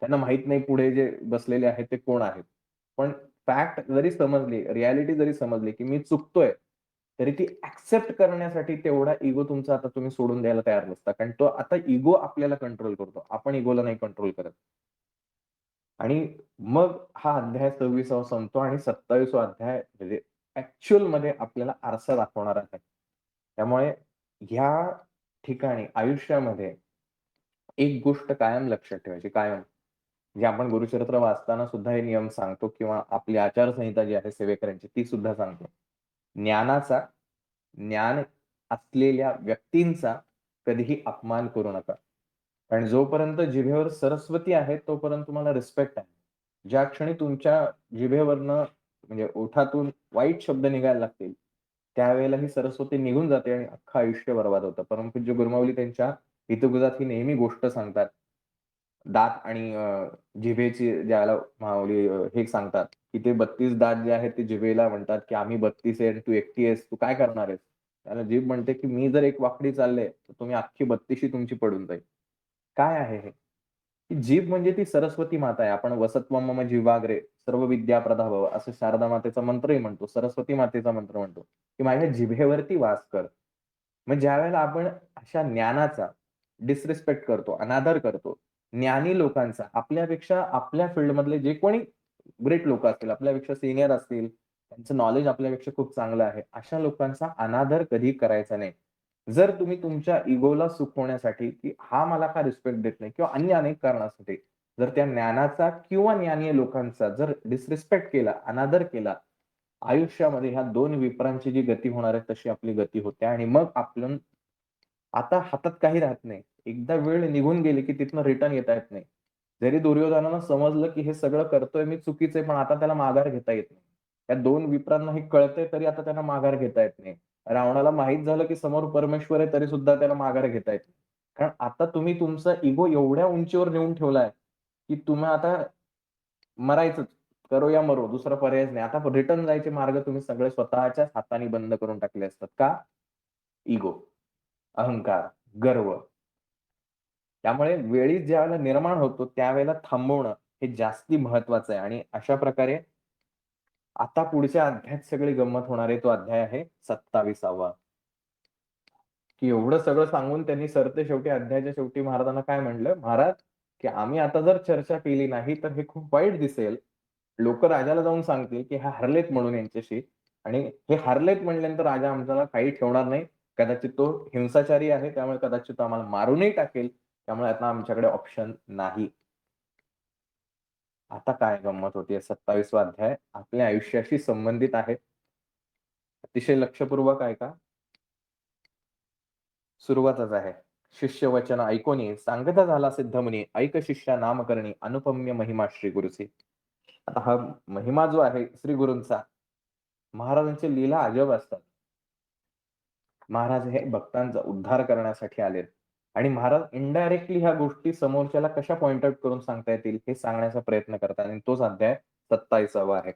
त्यांना माहीत नाही पुढे जे बसलेले आहेत ते कोण आहेत. पण फॅक्ट जरी समजली, रिॲलिटी जरी समजली, की मी चुकतोय, तरी ती एक्सेप्ट करण्यासाठी तेवढा इगो तुमचा आता तुम्ही सोडून द्यायला तयार नसता. कारण तो आता इगो आपल्याला कंट्रोल करतो. आपण इगोला नाही कंट्रोल करत. आणि मग हा अध्याय 26वा संपतो आणि 27वा अध्याय म्हणजे ॲक्चुअलमध्ये आपल्याला आरसा दाखवणार आहे. त्यामुळे ह्या ठिकाणी आयुष्यामध्ये एक गोष्ट कायम लक्षात ठेवायची, कायम. जे आपण गुरुचरित्र वाचताना सुद्धा हे नियम सांगतो किंवा आपली आचारसंहिता जी आहे सेवेकऱ्यांची ती सुद्धा सांगतो. ज्ञानाचा, ज्ञान असलेल्या व्यक्तींचा कधीही अपमान करू नका. कारण जोपर्यंत जिभेवर सरस्वती आहे, तोपर्यंत तुम्हाला रिस्पेक्ट आहे. ज्या क्षणी तुमच्या जिभेवरनं म्हणजे ओठातून वाईट शब्द निघायला लागतील, त्यावेळेला ही सरस्वती निघून जाते आणि अख्खं आयुष्य बरबाद होतं. परमपूज्य गुरुमाऊली त्यांच्या हितगुजात ही नेहमी गोष्ट सांगतात. दात आणि जिभेची ज्याला माऊली हे सांगतात, की ते 32 दात जे आहेत ते जिभेला म्हणतात, की आम्ही 32 आहे आणि तू एकटी आहेस, तू काय करणार आहेस? त्याला जीभ म्हणते, की मी जर एक वाकडी चालले, तर तुम्ही अख्खी 32शी तुमची पडून जाईल. काय आहे हे? की जीभ म्हणजे ती सरस्वती माता आहे. आपण "वसत्वं मम जिह्वाग्रे, सर्व विद्या प्रदा भव" असं शारदा मातेचा मंत्रही म्हणतो. सरस्वती मातेचा मंत्र म्हणतो, की माझ्या जिभेवरती वास कर. मग ज्यावेळेला आपण अशा ज्ञानाचा डिसरिस्पेक्ट करतो, अनादर करतो, ज्ञानी लोकांचा आपल्यापेक्षा आपल्या फील्डमधले जे कोणी ग्रेट लोकं असतील, आपल्यापेक्षा सीनियर असतील, त्यांचं नॉलेज आपल्यापेक्षा खूप चांगलं आहे. अशा लोकांचा अनादर कधी करायचा नाही. जर तुम्ही तुमच्या इगोला सुकवण्यासाठी, की हा मला का रिस्पेक्ट देत नाही किंवा अन्य अनेक कारणासाठी जर त्या ज्ञानाचा किंवा ज्ञानीय लोकांचा जर डिसरिस्पेक्ट केला, अनादर केला, आयुष्यामध्ये ह्या 2 विप्रांची जी गती होणार आहे, तशी आपली गती होते आणि मग आपण आता हातात काही राहत नाही. एकदा वेळ निघून गेली, की तिथनं रिटर्न येता येत नाही. जरी दुर्योधनानं समजलं, की हे सगळं करतोय मी चुकीचं आहे, पण आता त्याला माघार घेता येत नाही. त्या 2 विप्रांना हे कळतंय, तरी आता त्यांना माघार घेता येत नाही. रावणाला माहीत झालं, की समोर परमेश्वर आहे, तरी सुद्धा त्याला माघार घेता येत नाही. कारण आता तुम्ही तुमचा इगो एवढ्या उंचीवर नेऊन ठेवलाय, की तुम्ही आता मरायचंच. करो या मरो, दुसरा पर्यायच नाही. आता रिटर्न जायचे मार्ग तुम्ही सगळे स्वतःच्याच हाताने बंद करून टाकले असतात. का? इगो, अहंकार, गर्व. त्यामुळे वेळी ज्यावेळेला निर्माण होतो, त्यावेळेला थांबवणं हे जास्ती महत्वाचं आहे आणि अशा प्रकारे आता पुढच्या अध्यायात सगळी गंमत होणार आहे. तो अध्याय आहे 27वा. की एवढं सगळं सांगून त्यांनी सरतेशेवटी अध्यायाच्या शेवटी महाराजांना काय म्हटलं, "महाराज, की आम्ही आता जर चर्चा केली नाही, तर हे खूप वाईट दिसेल. लोकं राजाला जाऊन सांगतील, की हे हरलेत म्हणून यांच्याशी आणि हे हरलेत म्हटल्यानंतर राजा आमच्याला काही ठेवणार नाही. कदाचित तो हिंसाचारी आहे, त्यामुळे कदाचित तो आम्हाला मारूनही टाकेल. त्यामुळे आता आमच्याकडे ऑप्शन नाही." आता काय गंमत होतीये 27वा अध्याय आपल्या आयुष्याशी संबंधित आहे. अतिशय लक्षपूर्वक ऐका. सुरुवातच आहे. शिष्य वचन ऐकोनी सांगता झाला सिद्ध मुनी, ऐक शिष्या नामकरणी अनुपम्य महिमा श्री गुरुची. आता हा महिमा जो आहे श्री गुरूंचा, महाराजांची लीला अजब असतात. महाराज हे भक्तांचा उद्धार करण्यासाठी आलेत आणि महाराज इनडायरेक्टली ह्या गोष्टी समोरच्याला कशा पॉइंट आउट करून सांगता येतील हे सांगण्याचा प्रयत्न करतात आणि तोच अध्याय 27वा आहे.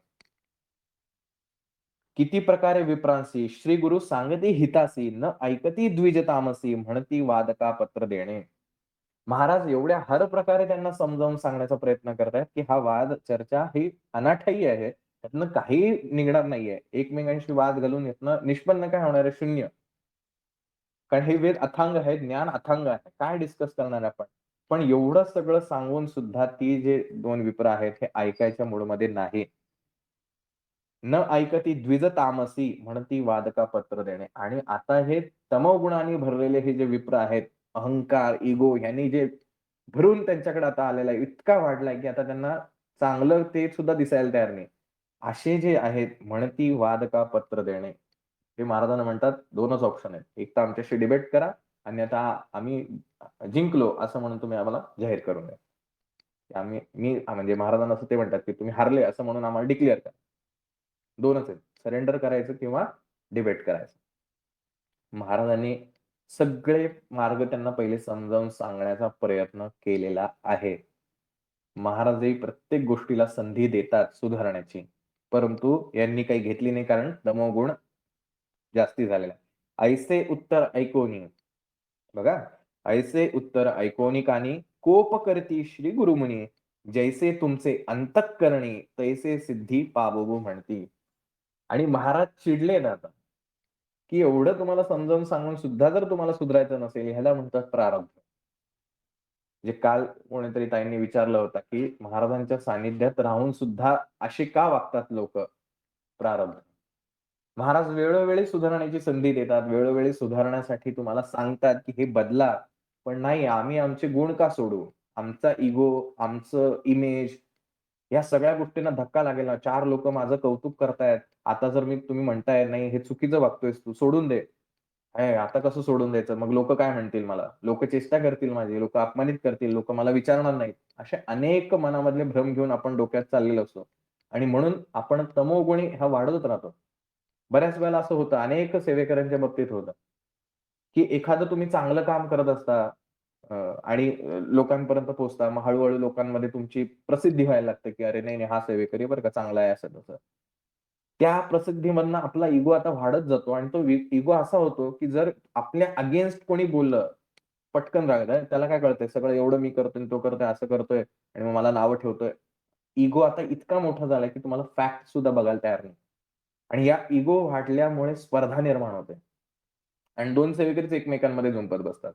किती प्रकारे विप्रांसी श्री गुरु सांगती हितासी न ऐकती द्विज तामसी म्हणती वादका पत्र देणे. महाराज एवढ्या हर प्रकारे त्यांना समजावून सांगण्याचा प्रयत्न करतायत की हा वाद चर्चा ही अनाठायी आहे. त्यातनं काही निघणार नाहीये. एकमेकांशी वाद घालून यातनं निष्पन्न काय होणार आहे? शून्य. कारण हे वेद अथांग आहे, ज्ञान अथांग आहे. काय डिस्कस करणार आपण? पण एवढं सगळं सांगून सुद्धा ती जे 2 विप्र आहेत हे ऐकायच्या मूडमध्ये नाही. न ऐकती द्विज तामसी म्हणती वादका पत्र देणे. आणि आता हे तमोगुणाने भरलेले हे जे विप्र आहेत, अहंकार, इगो ह्यांनी जे भरून त्यांच्याकडे आता आलेला आहे, इतका वाढलाय की आता त्यांना चांगलं ते सुद्धा दिसायला तयार नाही. असे जे आहेत म्हणती वादका पत्र देणे. हे महाराजांना म्हणतात 2च ऑप्शन आहेत. एक तर आमच्याशी डिबेट करा, अन्यथा आम्ही जिंकलो असं म्हणून तुम्ही आम्हाला जाहीर करून द्या. म्हणजे महाराजांना असं ते म्हणतात की तुम्ही हारले असं म्हणून आम्हाला डिक्लेअर करा. 2च आहेत. सरेंडर करायचं किंवा डिबेट करायचं. महाराजांनी सगळे मार्ग त्यांना पहिले समजावून सांगण्याचा प्रयत्न केलेला आहे. महाराजही प्रत्येक गोष्टीला संधी देतात सुधारण्याची. परंतु यांनी काही घेतली नाही कारण तमोगुण जास्ती झालेला आहे. ऐसे उत्तर ऐकोनी बघा, ऐसे उत्तर ऐकोनी कानी कोप करती श्री गुरुमुनी जैसे तुमचे अंतःकरणी तैसे सिद्धी पावो म्हणती. आणि महाराज चिडले ना आता, की एवढं तुम्हाला समजावून सांगून सुद्धा जर तुम्हाला सुधारायचं नसेल, ह्याला म्हणतात प्रारब्ध. जे काल कोणीतरी ताईंनी विचारलं होतं, की महाराजांच्या सानिध्यात राहून सुद्धा असे का वागतात लोकं? प्रारब्ध. महाराज वेळोवेळी सुधारण्याची संधी देतात. वेळोवेळी सुधारण्यासाठी तुम्हाला सांगतात, की हे बदला. पण नाही, आम्ही आमचे गुण का सोडू? आमचा इगो, आमचं इमेज या सगळ्या गोष्टींना धक्का लागेल ना. 4 लोकं माझं कौतुक करतायत. आता जर तुम्ही म्हणताय, "नाही, हे चुकीचं वागतोयस तू, सोडून दे." आता कसं सोडून द्यायचं? मग लोकं काय म्हणतील मला? लोकं चेष्टा करतील माझी, लोकं अपमानित करतील, लोकं मला विचारणार नाहीत. असे अनेक मनामधले भ्रम घेऊन आपण डोक्यात चाललेलो असतो. आणि म्हणून आपण तमोगुणी हा वाढतच राहतो. बऱ्याच वेळेला असं होतं, अनेक सेवेकऱ्यांच्या बाबतीत होतं, की एखादं तुम्ही चांगलं काम करत असता आणि लोकांपर्यंत पोहोचता. मग हळू लोकांमध्ये तुमची प्रसिद्धी व्हायला लागते, की "अरे, नाही, नाही, हा सेवेकरी बरं का, चांगला आहे," असं-तसं. त्या प्रसिद्धीमधनं आपला इगो आता वाढत जातो आणि तो इगो असा होतो, की जर आपल्या अगेन्स्ट कोणी बोललं, पटकन राग त्याला काय कळतंय, सगळं एवढं मी करतोय, तो करतोय, असं करतोय आणि मग मला नावं ठेवतोय. इगो आता इतका मोठा झालाय, की तुम्हाला फॅक्ट सुद्धा बघायला तयार नाही. आणि या इगो वाढल्यामुळे स्पर्धा निर्माण होते. आणि 2 सेवेकरीच एकमेकांमध्ये झुंपत बसतात.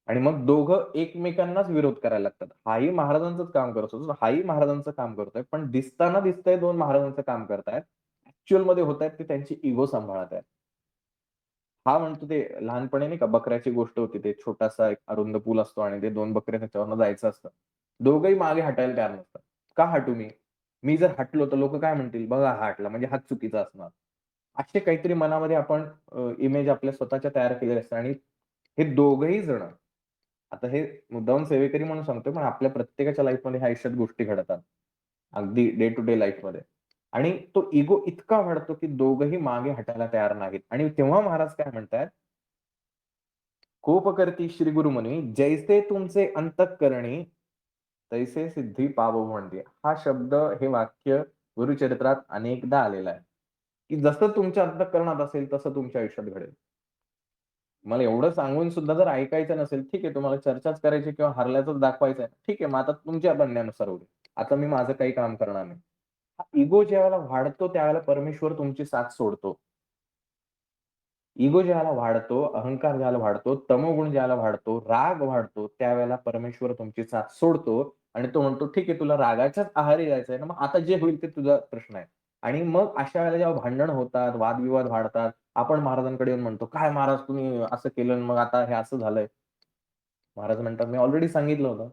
आणि मग दोघं एकमेकांनाच विरोध करायला लागतात. हाही महाराजांचंच काम करत होता, हाही महाराजांचं काम करतोय. पण दिसताना दिसतंय 2 महाराजांचं काम करतायत. ॲक्चुअलमध्ये होतायत ते त्यांची इगो सांभाळत आहेत. हा म्हणतो ते लहानपणी नाही का बकऱ्याची गोष्ट होती. ते छोटासा एक अरुंद पूल असतो आणि ते 2 बकरे त्याच्यावरनं जायचं असतं. दोघंही मागे हटायला तयार नसतात. का हटू मी? मी जर हटलो तर लोकं काय म्हणतील? बघा हा हटला म्हणजे हाच चुकीचा असणार. असे काहीतरी मनामध्ये आपण इमेज आपल्या स्वतःच्या तयार केलेले असतात आणि हे दोघंही जण आता हे मुद्दामून सेवेकरी म्हणून सांगतोय, पण आपल्या प्रत्येकाच्या लाईफमध्ये ह्या आयुष्यात गोष्टी घडतात. अगदी डे टू डे लाईफमध्ये. आणि तो इगो इतका वाढतो, की दोघंही मागे हटायला तयार नाहीत. आणि तेव्हा महाराज काय म्हणतायत, "कोप करती श्री गुरुमुनी, जैसे तुमचे अंतःकरणी, तैसे सिद्धी पावो म्हणते." हा शब्द, हे वाक्य गुरुचरित्रात अनेकदा आलेलं आहे, की जसं तुमच्या अंतःकरणात असेल, तसं तुमच्या आयुष्यात घडेल. मला एवढं सांगून सुद्धा जर ऐकायचं नसेल, ठीक आहे तुम्हाला चर्चाच करायची किंवा हारल्याचंच दाखवायचं आहे. ठीक आहे, मग आता तुमच्या म्हणण्यानुसार होऊ दे. आता मी माझं काही काम करणार नाही. हा इगो ज्यावेळेला वाढतो, त्यावेळेला परमेश्वर तुमची साथ सोडतो. इगो ज्यावेळेला वाढतो, अहंकार ज्यावेळेला वाढतो, तमोगुण ज्यावेळेला वाढतो, राग वाढतो, त्यावेळेला परमेश्वर तुमची साथ सोडतो आणि तो म्हणतो, "ठीक आहे, तुला रागाच्याच आहारी जायचंय ना, मग आता जे होईल ते तुझा प्रश्न आहे." आणि मग अशा वेळेला जेव्हा भांडण होतात, वादविवाद वाढतात, आपण महाराजांकडे येऊन म्हणतो, "काय महाराज तुम्ही असं केलं आणि मग आता हे असं झालंय." महाराज म्हणतात, "मी ऑलरेडी सांगितलं होतं.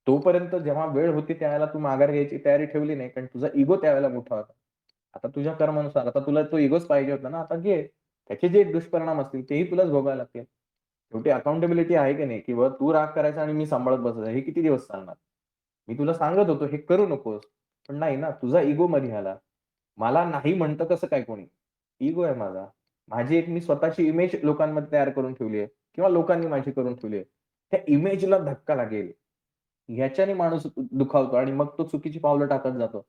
तोपर्यंत जेव्हा वेळ होती त्यावेळेला तू माघार घ्यायची तयारी ठेवली नाही, कारण तुझा इगो त्यावेळेला मोठा होता. आता तुझ्या कर्मानुसार आता तुला तो इगोच पाहिजे होता ना, आता घे. त्याचे जे दुष्परिणाम असतील तेही तुलाच भोगावे लागतील. शेवटी अकाउंटेबिलिटी आहे की नाही, किंवा तू राग करायचा आणि मी सांभाळत बसायचं. हे किती दिवस चालणार? मी तुला सांगत होतो हे करू नकोस. पण नाही ना, तुझा इगो मध्ये आला. मला नाही म्हणतं कसं काय कोणी? इगो आहे माझा. माझी एक मी स्वतःची इमेज लोकांमध्ये तयार करून ठेवली आहे किंवा लोकांनी माझी करून ठेवली आहे. त्या इमेजला धक्का लागेल. ह्याच्याने माणूस दुखावतो आणि मग तो चुकीची पावलं टाकत जातो.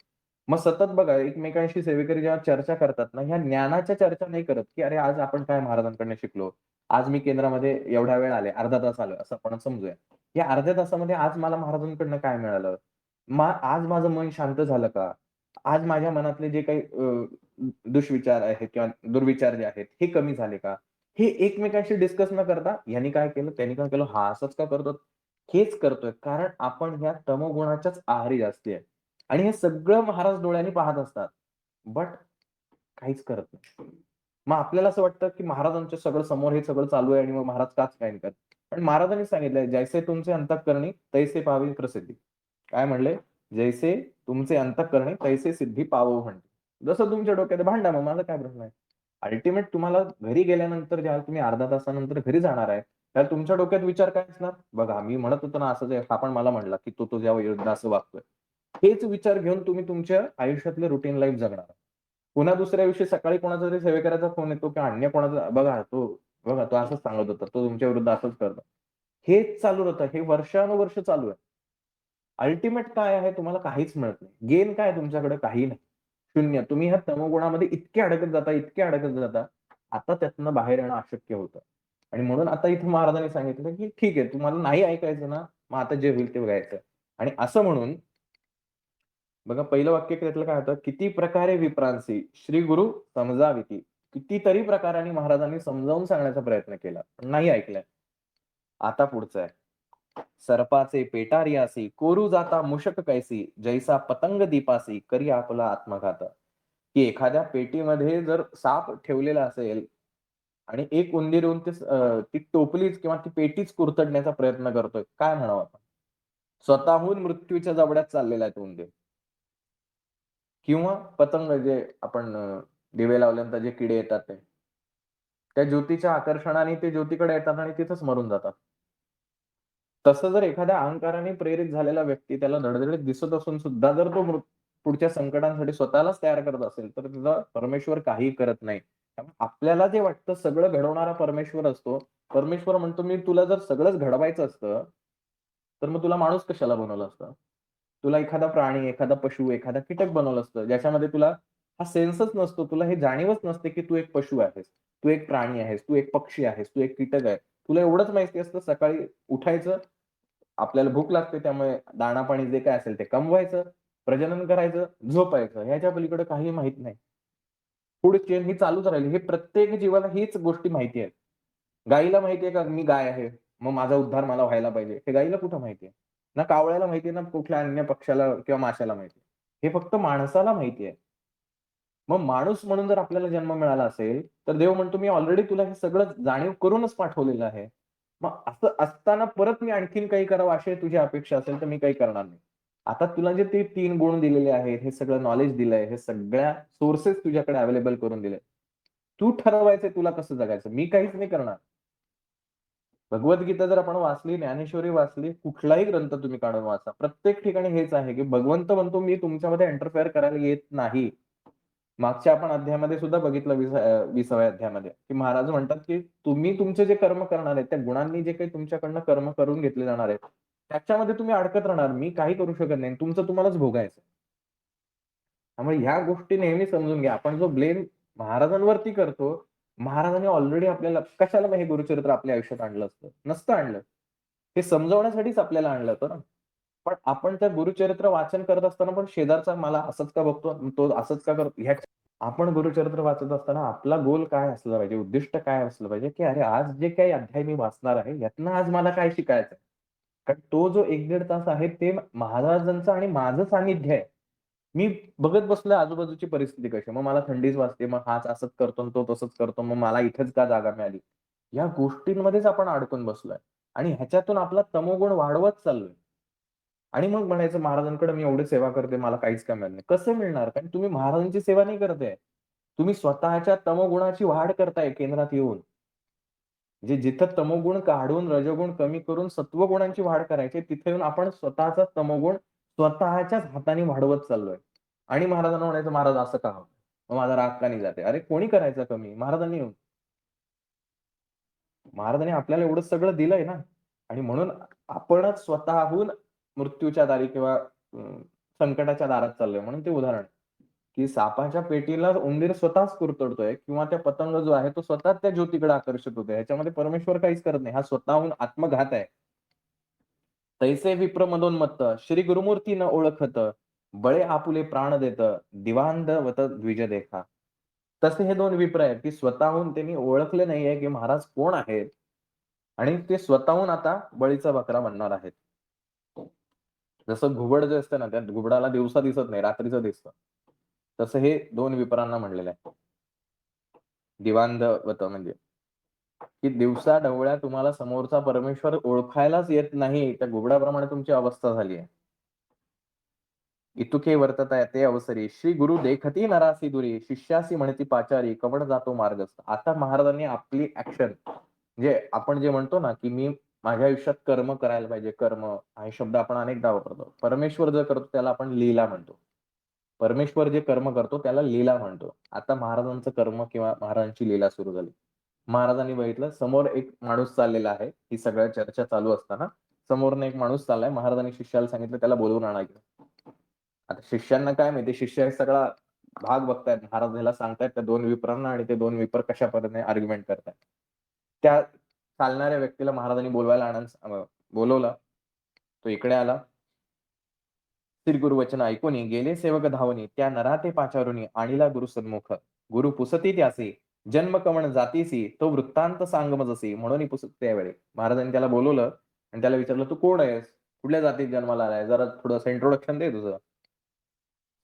मग सतत बघा एकमेकांशी सेवेकरी जेव्हा चर्चा करतात ना, ह्या ज्ञानाच्या चर्चा नाही करत, की "अरे, आज आपण काय महाराजांकडनं शिकलो? आज मी केंद्रामध्ये एवढा वेळ आले, अर्धा तास आलोय," असं आपण समजूया. या अर्ध्या तासामध्ये आज मला महाराजांकडनं काय मिळालं? आज माझं मन शांत झालं का? आज माझ्या मनातले जे काही दुष्विचार आहेत किंवा दुर्विचार जे आहेत, हे कमी झाले का? हे एकमेकांशी डिस्कस न करता, ह्यानी काय केलं, त्यानी काय केलं, हा असंच का करतो? हेच करतोय. कारण आपण ह्या तमोगुणाच्याच आहारी जास्ती आहे. आणि हे सगळं महाराज डोळ्यांनी पाहत असतात. बट काहीच करत नाही. मग आपल्याला असं वाटतं, की महाराजांच्या सगळं समोर हे सगळं चालू आहे आणि मग महाराज काच काय नाही करत. पण महाराजांनी सांगितलंय, "जैसे तुमचे अंतःकरणी तैसे पाहावी प्रसिद्धी." काय म्हणले? "जैसे तुमचे अंतःकरणी तैसे सिद्धी पावो" म्हणते. जसं तुमच्या डोक्यात भांडा मग मला काय प्रश्न आहे? अल्टिमेट तुम्हाला घरी गेल्यानंतर जेव्हा तुम्ही अर्ध्या तासानंतर घरी जाणार आहे, तेव्हा तुमच्या डोक्यात विचार काय असणार? बघा मी म्हणत होतो ना असंच आहे. हा पण मला म्हणला, की तो तुझ्या विरुद्ध असं वागतोय. हेच विचार घेऊन तुम्ही तुमच्या आयुष्यातलं रुटीन लाईफ जगणार. पुन्हा दुसऱ्या दिवशी सकाळी कोणाचा तरी सेवेकराचा फोन येतो किंवा अन्य कोणाचा, बघा तो असंच सांगत होता. तो तुमच्या विरुद्ध असंच करतो. हेच चालू राहतं. हे वर्षानुवर्ष चालू आहे. अल्टिमेट काय आहे तुम्हाला काहीच मिळत नाही. गेन काय तुमच्याकडे? काही नाही. शून्य. तुम्ही ह्या तमोगुणामध्ये इतके अडकत जाता, इतके अडकत जाता, आता त्यातनं बाहेर येणं अशक्य होतं. आणि म्हणून आता इथे महाराजांनी सांगितलं, की ठीक आहे तुम्हाला नाही ऐकायचं ना, मग आता जे होईल ते बघायचं. आणि असं म्हणून बघा पहिलं वाक्य त्यातलं काय होतं, "किती प्रकारे विप्रांसी श्री गुरु समजाविती." कितीतरी प्रकाराने महाराजांनी समजावून सांगण्याचा प्रयत्न केला, पण नाही ऐकलंय. आता पुढचं आहे. "सर्पाचे पेटारियासी कोरू जाता मूषक कैसी, जैसा पतंग दीपासी करी आपला आत्मघात." की एखाद्या पेटीमध्ये जर साप ठेवलेला असेल आणि एक उंदीर येऊन ती टोपलीच किंवा ती पेटीच कुरतडण्याचा प्रयत्न करतोय. काय म्हणावं आपण? स्वतःहून मृत्यूच्या जबड्यात चाललेला आहे तो उंदीर. किंवा पतंग जे आपण दिवे लावल्यानंतर जे किडे येतात ते. त्या ज्योतीच्या आकर्षणाने ते ज्योतीकडे येतात आणि तिथेच मरून जातात. तसं जर एखाद्या अहंकाराने प्रेरित झालेला व्यक्ती त्याला धडधडीत दिसत असून सुद्धा जर तो पुढच्या संकटांसाठी स्वतःलाच तयार करत असेल, तर तिथं परमेश्वर काहीही करत नाही. त्यामुळे आपल्याला जे वाटतं सगळं घडवणारा परमेश्वर असतो. परमेश्वर म्हणतो, "मी तुला जर सगळंच घडवायचं असतं, तर मग तुला माणूस कशाला बनवलं असतं? तुला एखादा प्राणी, एखादा पशु, एखादा कीटक बनवलं असतं, ज्याच्यामध्ये तुला हा सेन्सच नसतो. तुला हे जाणीवच नसते, की तू एक पशु आहेस, तू एक प्राणी आहेस, तू एक पक्षी आहेस, तू एक कीटक आहे. तुला एवढंच माहिती असतं सकाळी उठायचं, आपल्याला भूक लागते त्यामुळे दाणा-पाणी जे काही असेल ते कमवायचं, प्रजनन करायचं, झोपायचं. ह्याच्या पलीकडे काही माहीत नाही. फूड चेन ही चालूच राहिली. हे प्रत्येक जीवाला हीच गोष्टी माहिती आहेत. गाईला माहिती आहे का मी गाय आहे, मग माझा उद्धार मला व्हायला पाहिजे. हे गाईला कुठं माहिती आहे? ना कावळ्याला माहिती आहे, ना कुठल्या अन्य पक्ष्याला किंवा माशाला माहिती आहे. हे फक्त माणसाला माहिती आहे. मग माणूस म्हणून जर आपल्याला जन्म मिळाला असेल, तर देव म्हणतो, "मी ऑलरेडी तुला हे सगळं जाणीव करूनच पाठवलेलं आहे." मग असं असताना परत मी आणखीन काही करावं अशी तुझी अपेक्षा असेल, तर मी काही करणार नाही. आता तुला जे ते 3 गुण दिलेले आहेत, हे सगळं नॉलेज दिलंय, हे सगळ्या सोर्सेस तुझ्याकडे अवेलेबल करून दिले. तू ठरवायचंय तुला कसं जगायचं. मी काहीच नाही करणार. भगवद्गीता जर आपण वाचली, ज्ञानेश्वरी वाचली, कुठलाही ग्रंथ तुम्ही काढून वाचा. प्रत्येक ठिकाणी हेच आहे, की भगवंत म्हणतो, "मी तुमच्यामध्ये इंटरफेअर करायला येत नाही." मागच्या आपण अध्यायामध्ये सुद्धा बघितलं 20व्या अध्यायामध्ये, की महाराज म्हणतात, की तुम्ही तुमचे जे कर्म करणार आहेत, त्या गुणांनी जे काही तुमच्याकडनं कर्म करून घेतले जाणार आहेत, त्याच्यामध्ये तुम्ही अडकत राहणार. मी काही करू शकत नाही. तुमचं तुम्हालाच भोगायचं. त्यामुळे ह्या गोष्टी नेहमी समजून घ्या. आपण जो ब्लेम महाराजांवरती करतो, महाराजांनी ऑलरेडी आपल्याला कशाला मग हे गुरुचरित्र आपल्या आयुष्यात आणलं असतं? नसतं आणलं. हे समजवण्यासाठीच आपल्याला आणलं होतं ना. पण आपण त्या गुरुचरित्र वाचन करत असताना पण शेजारचा मला असंच का बघतो? तो असंच का करतो? आपण गुरुचरित्र वाचत असताना आपला गोल काय असला पाहिजे, उद्दिष्ट काय असलं पाहिजे, की अरे आज जे काही अध्याय मी वाचणार आहे, यातनं आज मला काय शिकायचं आहे? कारण तो जो 1-1.5 तास आहे ते महाराजांचं आणि माझं सान्निध्य आहे. मी बघत बसलोय आजूबाजूची परिस्थिती कशी आहे. मग मला थंडीच वाजते, मग हाच असंच करतो आणि तो तसंच करतो. मग मला इथेच का जागा मिळाली? या गोष्टींमध्येच आपण अडकून बसलोय आणि ह्याच्यातून आपला तमोगुण वाढवत चाललोय. आणि मग म्हणायचं महाराजांकडे मी एवढी सेवा करते, मला काहीच काय मिळत नाही. कसं मिळणार? कारण तुम्ही महाराजांची सेवा नाही करत आहे. तुम्ही स्वतःच्या तमोगुणाची वाढ करताय केंद्रात येऊन. म्हणजे जिथं तमोगुण काढून रजोगुण कमी करून सत्वगुणांची वाढ करायची, तिथे येऊन आपण स्वतःचा तमोगुण स्वतःच्याच हाताने वाढवत चाललोय. आणि महाराजांना म्हणायचं, "महाराज असं का होतं? मग माझा राग का निघत आहे?" अरे कोणी करायचं कमी? महाराजांनी येऊन. महाराजांनी आपल्याला एवढं सगळं दिलंय ना आणि म्हणून आपणच स्वतःहून मृत्यूच्या दारी किंवा संकटाच्या दारात चाललोय म्हणून ते उदाहरण. की सापाच्या पेटीला उंदीर स्वतःच कुरतडतोय किंवा त्या पतंग जो आहे तो स्वतःच त्या ज्योतीकडे आकर्षित होतोय. ह्याच्यामध्ये परमेश्वर काहीच करत नाही. हा स्वतःहून आत्मघात आहे. तैसे विप्र मदोन्मत्त, श्री गुरुमूर्ती न ओळखत, बळे आपुले प्राण देत, दिवांधवत द्विज देखा. तसे हे दोन विप्र आहेत, की स्वतःहून त्यांनी ओळखले नाहीये, की महाराज कोण आहेत आणि ते स्वतःहून आता बळीचा बकरा बनणार आहेत. जसं घुबड जे असतं ना, त्या घुबडाला दिवसा दिसत नाही, रात्रीचं दिसतं. तसं हे दोन विप्रांना म्हणलेलं आहे. दिवांधवत म्हणजे, की दिवसा ढवळ्या तुम्हाला समोरचा परमेश्वर ओळखायलाच येत नाही, त्या घुबडाप्रमाणे तुमची अवस्था झाली आहे. इतुके वर्तता ते अवसरी, श्री गुरु देखती नरासी दुरी, शिष्यासी म्हणती पाचारी, कवड जातो मार्गस्थ. आता महाराजांनी आपली ऍक्शन, म्हणजे आपण जे म्हणतो ना, की मी माझ्या आयुष्यात कर्म करायला पाहिजे. कर्म हा शब्द आपण अनेकदा वापरतो. परमेश्वर जे करतो त्याला आपण लीला म्हणतो. परमेश्वर जे कर्म करतो त्याला लीला म्हणतो. आता महाराजांचं कर्म किंवा महाराजांची लीला सुरू झाली. महाराजांनी बघितलं समोर एक माणूस चाललेला आहे. ही सगळ्या चर्चा चालू असताना समोरनं एक माणूस चाललाय. महाराजांनी शिष्याला सांगितलं त्याला बोलवून आणा इकडे. आता शिष्यांना काय माहिती, शिष्य हे सगळा भाग बघतायत. महाराज ह्याला सांगतायत त्या दोन विप्रांना आणि ते दोन विप्र कशा पद्धतीने आर्ग्युमेंट करतायत. त्या चालणाऱ्या व्यक्तीला महाराजांनी बोलवलं. तो इकडे आला. श्री गुरुवचन ऐकून गेले सेवक धावनी, त्या नरा ते पाचारुनी आणिला गुरु सन्मुख. गुरु पुसती त्यासी, जन्म कवण जातीसी, तो वृत्तांत सांगमजसी, म्हणून पुसत त्यावेळी. महाराजांनी त्याला बोलवलं आणि त्याला विचारलं, तू कोण आहेस? कुठल्या जातीत जन्माला आलाय? जरा थोडंसं इंट्रोडक्शन दे तुझं.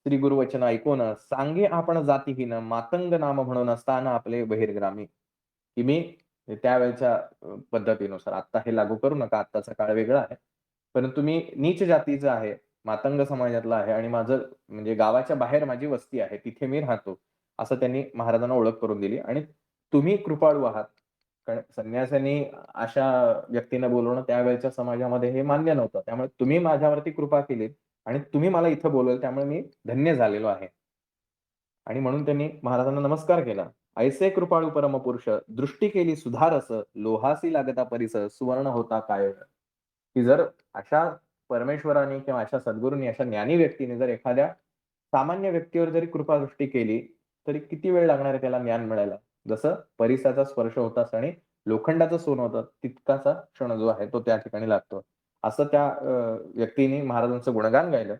श्री गुरुवचन ऐकून सांगे आपण जातीहीन, मातंग नाम म्हणून स्थान आपले बहिर्ग्रामी. की मी त्यावेळच्या पद्धतीनुसार, आता हे लागू करू नका, आत्ताचा काळ वेगळा आहे. परंतु मी नीच जातीचा आहे, मातंग समाजातला आहे आणि माझं म्हणजे गावाच्या बाहेर माझी वस्ती आहे, तिथे मी राहतो. असं त्यांनी महाराजांना ओळख करून दिली आणि तुम्ही कृपाळू आहात. कारण संन्यासांनी अशा व्यक्तींना बोलवणं त्यावेळच्या समाजामध्ये हे मान्य नव्हतं. त्यामुळे तुम्ही माझ्यावरती कृपा केलीत आणि तुम्ही मला इथं बोलवलं त्यामुळे मी धन्य झालेलो आहे. आणि म्हणून त्यांनी महाराजांना नमस्कार केला. ऐसे कृपाळू परमपुरुष, दृष्टी केली सुधारस, लोहासी लागता परिस, सुवर्ण होता काय. की जर अशा परमेश्वराने किंवा अशा सद्गुरूंनी, अशा ज्ञानी व्यक्तीने जर एखाद्या सामान्य व्यक्तीवर जरी कृपादृष्टी केली, तरी किती वेळ लागणार आहे त्याला ज्ञान मिळायला. जसं परिसाचा स्पर्श होताच आणि लोखंडाचं सोनं होतं, तितकाचा क्षण जो आहे तो त्या ठिकाणी लागतो. असं त्या व्यक्तीने महाराजांचं गुणगान गायलं.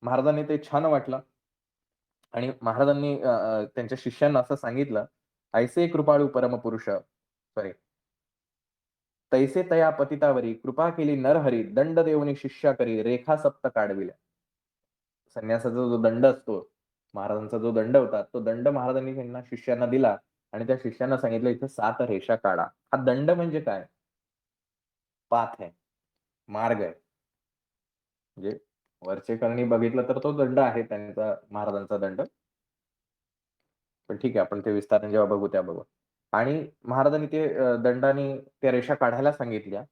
महाराजांनी ते छान वाटलं आणि महाराजांनी त्यांच्या शिष्यांना असं सांगितलं, "ऐसे कृपाळू परमपुरुष" सॉरी, "तैसे तया पतितावरी कृपा केली नरहरी, दंड देऊनी शिष्या करी, रेखा सप्त काढविल्या." संन्यासाचा जो दंड असतो, महाराजांचा जो दंड होता, तो दंड महाराजांनी त्यांना शिष्यांना दिला आणि त्या शिष्यांना सांगितलं, "इथे 7 रेषा काढा." हा दंड म्हणजे काय? पाथ आहे, मार्ग आहे. म्हणजे वरचे करणी बघितलं तर तो दंड आहे त्यांचा, महाराजांचा दंड. पण ठीक आहे, आपण ते विस्ताराने जेव्हा बघू तेव्हा बघू. आणि महाराजांनी ते दंडानी त्या रेषा काढायला सांगितल्या.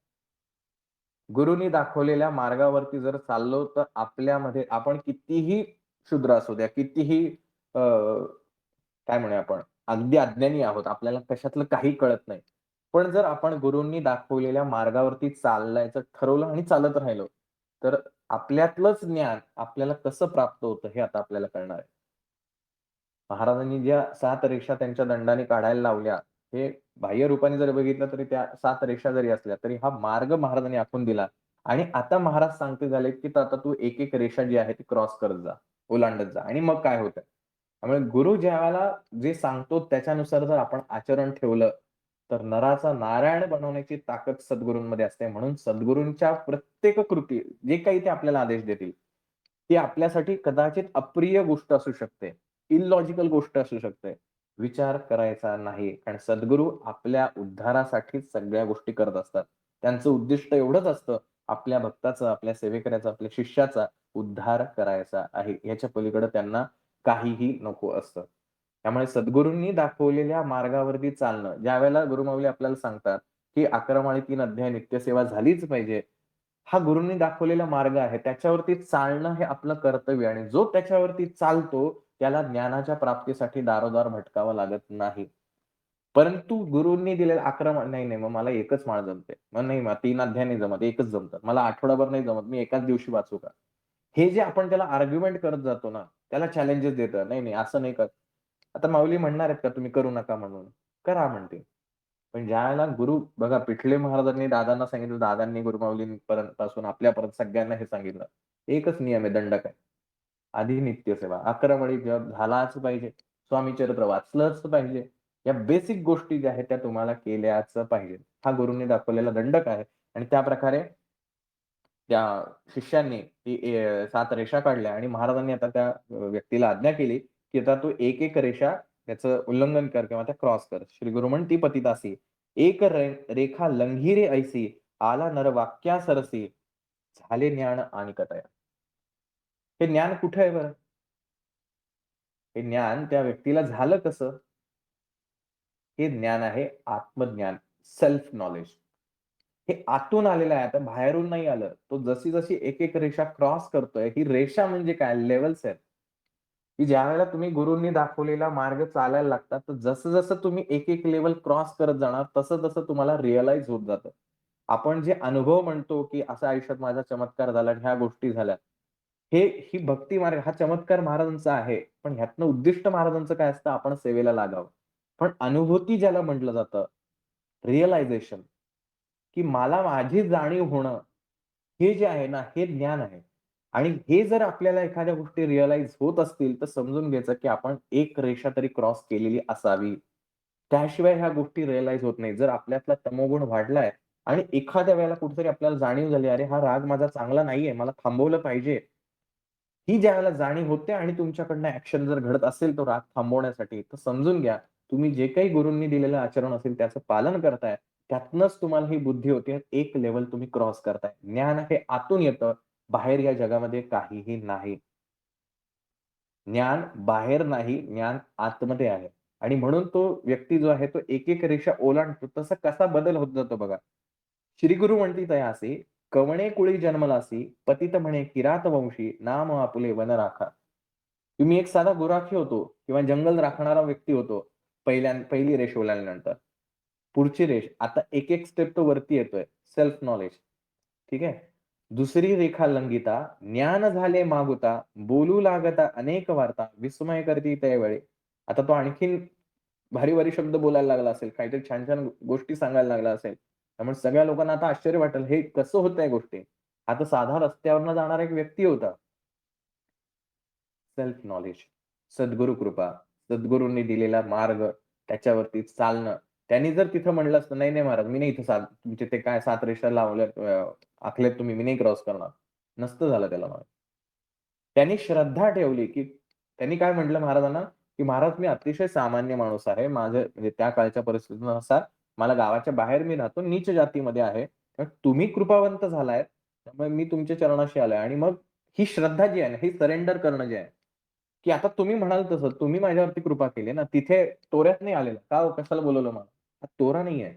गुरूंनी दाखवलेल्या मार्गावरती जर चाललो, तर आपल्यामध्ये आपण कितीही शूद्र असू द्या, कितीही काय म्हणूया आपण, अगदी अज्ञानी आहोत, आपल्याला कशातलं काही कळत नाही. पण जर आपण गुरूंनी दाखवलेल्या मार्गावरती चालायचं ठरवलं आणि चालत राहिलो, तर आपल्यातलंच ज्ञान आपल्याला कसं प्राप्त होतं हे आता आपल्याला कळणार आहे. महाराजांनी ज्या 7 रेषा त्यांच्या दंडाने काढायला लावल्या, हे बाह्य रूपाने जरी बघितलं तरी त्या 7 रेषा जरी असल्या, तरी हा मार्ग महाराजांनी आखून दिला आणि आता महाराज सांगते झालेत, की आता तू एक-एक रेषा जी आहे ती क्रॉस करत जा, ओलांडत जा आणि मग काय होतं. त्यामुळे गुरु ज्यावेळेला जे सांगतो त्याच्यानुसार जर आपण आचरण ठेवलं, तर नराचा नारायण बनवण्याची ताकद सद्गुरूंमध्ये असते. म्हणून सद्गुरूंच्या प्रत्येक कृती, जे काही ते आपल्याला आदेश देतील, ती आपल्यासाठी कदाचित अप्रिय गोष्ट असू शकते. इलॉजिकल गोष्ट असू शकते. विचार करायचा नाही. कारण सद्गुरू आपल्या उद्धारासाठीच सगळ्या गोष्टी करत असतात. त्यांचं उद्दिष्ट एवढंच असतं, आपल्या भक्ताचा, आपल्या सेवेकऱ्याचा, आपल्या शिष्याचा उद्धार करायचा आहे. याच्या पलीकडे त्यांना काहीही नको असतं. त्यामुळे सद्गुरूंनी दाखवलेल्या मार्गावरती चालणं, ज्यावेळेला गुरुमाऊली आपल्याला सांगतात, की 11 माळी 3 अध्याय नित्यसेवा झालीच पाहिजे. हा गुरूंनी दाखवलेला मार्ग आहे. त्याच्यावरती चालणं हे आपलं कर्तव्य आणि जो त्याच्यावरती चालतो, त्याला ज्ञानाच्या प्राप्तीसाठी दारोदार भटकावं लागत नाही. परंतु गुरूंनी दिलेला 11 माळ नाही, नाही, मग मला एकच माळ जमते. मग नाही, मग 3 अध्याय नाही जमत, एकच जमतं. मला आठवडाभर नाही जमत, मी एकाच दिवशी वाचू का? हे जे आपण त्याला आर्ग्युमेंट करत जातो ना, त्याला चॅलेंजेस देतं. नाही, नाही असं नाही कर. आता माऊली म्हणणार आहेत का तुम्ही करू नका म्हणून? करा म्हणते. पण ज्यावेळेला गुरु बघा पिठले महाराजांनी दादांना सांगितलं, दादांनी गुरुमाऊलींपर्यंत पासून आपल्यापर्यंत सगळ्यांना हे सांगितलं. एकच नियम आहे, दंडक आहे. आधी नित्यसेवा, 11 माळी जप झालाच पाहिजे. स्वामी चरित्र वाचलंच पाहिजे. या बेसिक गोष्टी ज्या आहेत त्या तुम्हाला केल्याच पाहिजे. हा गुरूंनी दाखवलेला दंडक आहे आणि त्याप्रकारे त्या शिष्यांनी 7 रेषा काढल्या आणि महाराजांनी आता त्या व्यक्तीला आज्ञा केली, की आता तू एक-एक रेषा त्याचं उल्लंघन कर किंवा त्या क्रॉस कर. श्री गुरु म्हणती पतितासी, "एक रेखा लंघी रे ऐसी, आला नर वाक्या सरसी, झाले ज्ञान आणि कथया." हे ज्ञान कुठे आहे बरं? हे ज्ञान त्या व्यक्तीला झालं कसं? हे ज्ञान आहे आत्मज्ञान, सेल्फ नॉलेज. हे आतून आलेलं आहे. आता बाहेरून नाही आलं. तो जशी-जशी एक-एक रेषा क्रॉस करतोय, ही रेषा म्हणजे काय लेव्हल्स आहेत, की ज्यावेळेला तुम्ही गुरूंनी दाखवलेला मार्ग चालायला लागतात, तर जसं-जसं तुम्ही एक-एक लेव्हल क्रॉस करत जाणार, तसं-तसं तुम्हाला रिअलाईज होत जातं. आपण जे अनुभव म्हणतो, की असा आयुष्यात माझा चमत्कार झाला आणि ह्या गोष्टी झाल्या. ही भक्ती मार्ग हा चमत्कार महाराजांचा आहे. पण ह्यातनं उद्दिष्ट महाराजांचं काय असतं? आपण सेवेला लागावं. पण अनुभूती ज्याला म्हटलं जातं, रिअलायझेशन, की मला माझी जाणीव होणं, हे जे आहे ना, हे ज्ञान आहे. आणि हे जर आपल्याला एखाद्या गोष्टी रिअलाईज होत असतील, तर समजून घ्यायचं, की आपण एक रेषा तरी क्रॉस केलेली असावी. त्याशिवाय ह्या गोष्टी रिअलाईज होत नाही. जर आपल्यातला तमोगुण वाढलाय आणि एखाद्या वेळेला कुठेतरी आपल्याला जाणीव झाली, "अरे, हा राग माझा चांगला नाहीये, मला थांबवलं पाहिजे." ही ज्यावेळेला जाणीव होते आणि तुमच्याकडनं ॲक्शन जर घडत असेल तो राग थांबवण्यासाठी, तर समजून घ्या, तुम्ही जे काही गुरूंनी दिलेलं आचरण असेल त्याचं पालन करताय. त्यातनंच तुम्हाला ही बुद्धी होते. एक लेव्हल तुम्ही क्रॉस करताय. ज्ञान हे आतून येतं. बाहेर या जगामध्ये काहीही नाही. ज्ञान बाहेर नाही, ज्ञान आतमध्ये आहे. आणि म्हणून तो व्यक्ती जो आहे तो एक-एक रेषा ओलांडतो. तसा कसा बदल होत जातो बघा. श्री गुरु म्हणती तयासी, "कवणे कुळी जन्मलासी, पतित म्हणे किरातवंशी, नाम आपुले वन राखा." तुम्ही एक साधा गुराखी होतो किंवा जंगल राखणारा व्यक्ती होतो. पहिली रेष ओलांडल्यानंतर. पुढची रेष आता एक-एक स्टेप तो वरती येतोय. Self knowledge. ठीक आहे. दुसरी रेखा लंघिता, ज्ञान झाले मागुता, बोलू लागता अनेक वार्ता, विस्मय करती त्यावेळी. आता तो आणखीन भारी-भारी शब्द बोलायला लागला असेल, काहीतरी छान-छान गोष्टी सांगायला लागला असेल. त्यामुळे सगळ्या लोकांना आता आश्चर्य वाटेल, हे कसं होतंय गोष्टी? हा तर साधा रस्त्यावरनं जाणारा एक व्यक्ती होता. सेल्फ नॉलेज, सद्गुरु कृपा, सद्गुरूंनी दिलेला मार्ग, त्याच्यावरती चालणं. त्यांनी जर तिथं म्हणलं असतं, "नाही, नाही महाराज, मी नाही इथं तुमचे ते काय 7 रेषा लावल्यात आखल्यात तुम्ही, मी नाही क्रॉस करणार." नसतं झालं त्याला मार्ग. त्यांनी श्रद्धा ठेवली, की त्यांनी काय म्हटलं महाराजांना, की "महाराज मी अतिशय सामान्य माणूस आहे. माझं म्हणजे त्या काळच्या परिस्थितीनुसार मला गावाच्या बाहेर मी राहतो, नीच जातीमध्ये आहे. तर तुम्ही कृपावंत झालाय, त्यामुळे मी तुमच्या चरणाशी आलोय." आणि मग ही श्रद्धा जी आहे ना, ही सरेंडर करणं जे आहे, की आता तुम्ही म्हणाल तसं, तुम्ही माझ्यावरती कृपा केली ना, तिथे तोऱ्यात नाही आलेला. का हो, कशाला बोलवलं मला? हा तोरा नाहीये.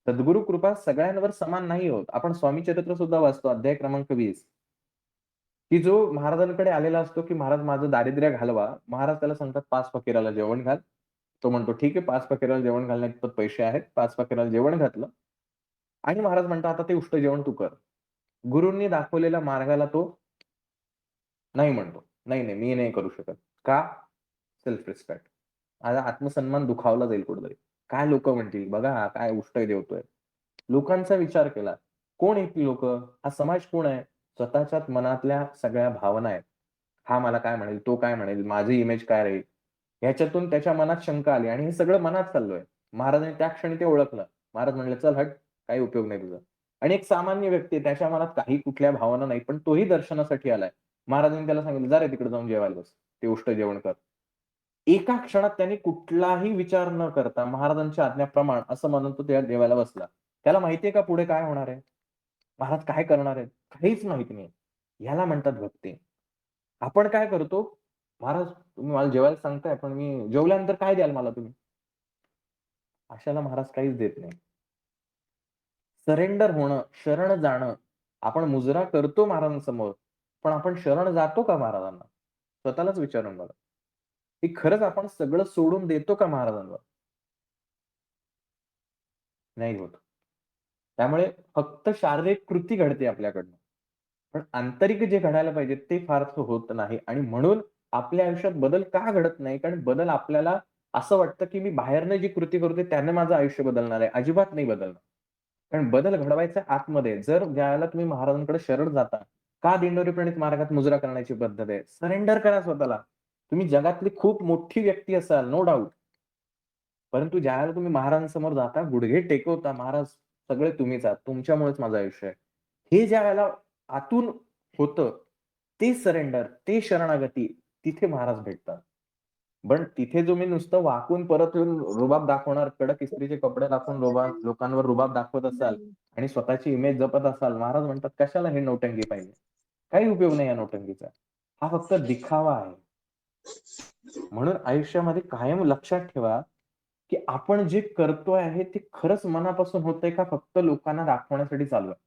सद्गुरू कृपा सगळ्यांवर समान नाही होत. आपण स्वामी चरित्र सुद्धा वाचतो, अध्याय क्रमांक 20, की जो महाराजांकडे आलेला असतो, की "महाराज माझं दारिद्र्य घालवा." महाराज त्याला सांगतात, "5 फकीराला जेवण घाल." तो म्हणतो, "ठीक आहे, 5 फकीराला जेवण घालण्याइतपत पैसे आहेत." 5 फकीराला जेवण घातलं आणि महाराज म्हणतात, "आता ते उष्ट जेवण तू कर." गुरूंनी दाखवलेल्या मार्गाला तो नाही म्हणतो. "नाही, नाही, मी नाही करू शकत." का? Self respect. माझा आत्मसन्मान दुखावला जाईल कुठेतरी. काय लोकं म्हणतील? बघा हा काय उष्टय देवतोय. लोकांचा विचार केला. कोण आहेत ती लोकं? हा समाज कोण आहे? स्वतःच्याच मनातल्या सगळ्या भावना आहेत. हा मला काय म्हणेल? तो काय म्हणेल? माझी इमेज काय राहील? ह्याच्यातून त्याच्या मनात शंका आली आणि हे सगळं मनात चाललोय. महाराजांनी त्या क्षणी ते ओळखलं. महाराज म्हणले, "चल हट, काही उपयोग नाही तुझा." आणि एक सामान्य व्यक्ती आहे, त्याच्या मनात काही कुठल्या भावना नाहीत, पण तोही दर्शनासाठी आलाय. महाराजांनी त्याला सांगितलं, "जा रे तिकडे जाऊन जेवायला बस. ते उष्ट जेवण कर." एका क्षणात त्यांनी कुठलाही विचार न करता महाराजांच्या आज्ञाप्रमाण असं म्हणून तो त्या जेवायला बसला. त्याला माहिती का पुढे काय होणार आहे? महाराज काय करणार आहेत? काहीच माहीत नाही. ह्याला म्हणतात भक्ती. आपण काय करतो? "महाराज तुम्ही मला जेवायला सांगताय, पण मी जेवल्यानंतर काय द्याल मला तुम्ही?" अशाला महाराज काहीच देत नाही. सरेंडर होणं, शरण जाणं. आपण मुजरा करतो महाराजांसमोर, पण आपण शरण जातो का महाराजांना? स्वतःलाच विचारून बघा. की खरंच आपण सगळं सोडून देतो का महाराजांवर? नाही होत. त्यामुळे फक्त शारीरिक कृती घडते आपल्याकडनं. पण आंतरिक जे घडायला पाहिजे ते फारसं होत नाही आणि म्हणून आपल्या आयुष्यात बदल का घडत नाही? कारण बदल आपल्याला असं वाटतं, की मी बाहेरनं जी कृती करतोय त्याने माझं आयुष्य बदलणार आहे. अजिबात नाही बदलणार. कारण बदल घडवायचा आतमध्ये. जर ज्यावेळेला तुम्ही महाराजांकडे शरण जाता, का दिंडोरी प्रणित मार्गात मुजरा करण्याची पद्धत आहे. सरेंडर करा स्वतःला. तुम्ही जगातली खूप मोठी व्यक्ती असाल, नो डाउट. परंतु ज्यावेळेला तुम्ही महाराजांसमोर जाता, गुडघे टेकवता, "महाराज सगळे तुम्हीच आहात. तुमच्यामुळेच माझं आयुष्य आहे." हे ज्यावेळेला आतून होतं, ते सरेंडर, ते शरणागती, तिथे महाराज भेटतात. पण तिथे तुम्ही नुसतं वाकून परत येऊन रुबाब दाखवणार, कडक इस्त्रीचे कपडे दाखवून लोकांवर रुबाब दाखवत असाल आणि स्वतःची इमेज जपत असाल, महाराज म्हणतात, "कशाला हे नौटंकी पाहिजे? काही उपयोग नाही या नौटंकीचा. हा फक्त दिखावा आहे." म्हणून आयुष्यामध्ये कायम लक्षात ठेवा, की आपण जे करतोय आहे ते खरंच मनापासून होतंय का फक्त लोकांना दाखवण्यासाठी चालू आहे.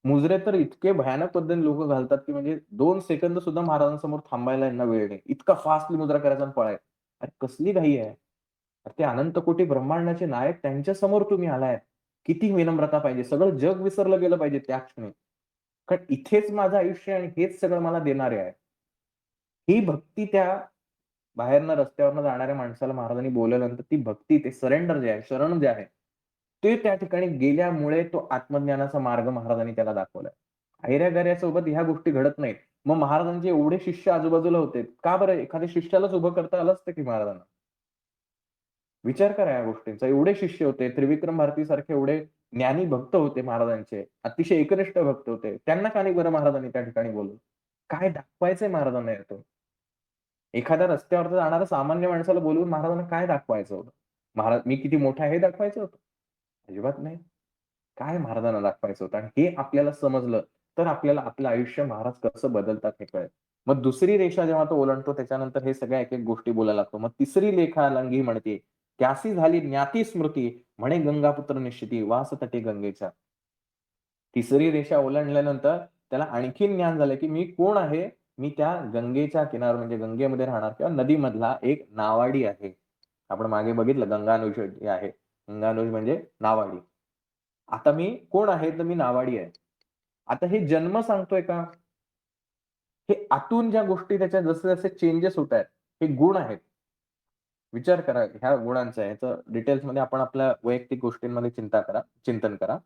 मुजरे तर इतके भयानक पद्धतीने लोकं घालतात, की म्हणजे 2 सेकंद सुद्धा महाराजांसमोर थांबायला यांना वेळ नाही. इतका फास्टली मुजरा करायचा आणि पळायचं. अरे कसली घाई आहे? अरे ते अनंत कोटी ब्रह्मांडाचे नायक त्यांच्यासमोर तुम्ही आलाय. किती विनम्रता पाहिजे. सगळं जग विसरलं गेलं पाहिजे त्या क्षणी. कारण इथेच माझं आयुष्य आहे आणि हेच सगळं मला देणारे आहे. ही भक्ती त्या बाहेरनं रस्त्यावरनं जाणाऱ्या माणसाला महाराजांनी बोलवल्यानंतर ती भक्ती, ते सरेंडर जे आहे, शरण जे आहे, ते त्या ठिकाणी गेल्यामुळे तो आत्मज्ञानाचा मार्ग महाराजांनी त्याला दाखवलाय. ऐऱ्या-गैऱ्यासोबत ह्या गोष्टी घडत नाहीत. मग महाराजांचे एवढे शिष्य आजूबाजूला होते. का बरं एखाद्या शिष्यालाच उभं करता आलं असतं की महाराजांना? विचार करा या गोष्टींचा. एवढे शिष्य होते. त्रिविक्रम भारतीसारखे एवढे ज्ञानी भक्त होते महाराजांचे. अतिशय एकनिष्ठ भक्त होते. त्यांना का नाही बरं महाराजांनी त्या ठिकाणी बोलवलं? काय दाखवायचंय महाराजांना यातून? एखाद्या रस्त्यावरचं जाणाऱ्या सामान्य माणसाला बोलवून महाराजांना काय दाखवायचं होतं? महाराज मी किती मोठा आहे हे दाखवायचं होतं? अजिबात नाही. काय महाराजांना दाखवायचं होतं आणि हे आपल्याला समजलं, तर आपल्याला आपलं आयुष्य महाराज कसं बदलतात हे कळेल. मग दुसरी रेषा जेव्हा तो ओलांडतो त्याच्यानंतर हे सगळ्या एक-एक गोष्टी बोलायला लागतो. मग तिसरी लेखा लंघी म्हणते, "त्यासी झाली ज्ञाती स्मृती, म्हणे गंगापुत्र निश्चिती, वास तटे गंगेच्या." तिसरी रेषा ओलांडल्यानंतर त्याला आणखीन ज्ञान झालं, की मी कोण आहे? मी त्या गंगेच्या किनार म्हणजे गंगेमध्ये राहणार किंवा नदीमधला एक नावाडी आहे. आपण मागे बघितलं गंगानुज जे आहे. गंगानुज म्हणजे नावाडी. आता मी कोण आहे? तर मी नावाडी आहे. आता हे जन्म सांगतोय का? हे आतून ज्या गोष्टी त्याच्या जसे-जसे चेंजेस होत आहेत, हे गुण आहेत. विचार करा ह्या गुणांचा ह्याचं डिटेल्समध्ये आपण आपल्या वैयक्तिक गोष्टींमध्ये चिंतन करा.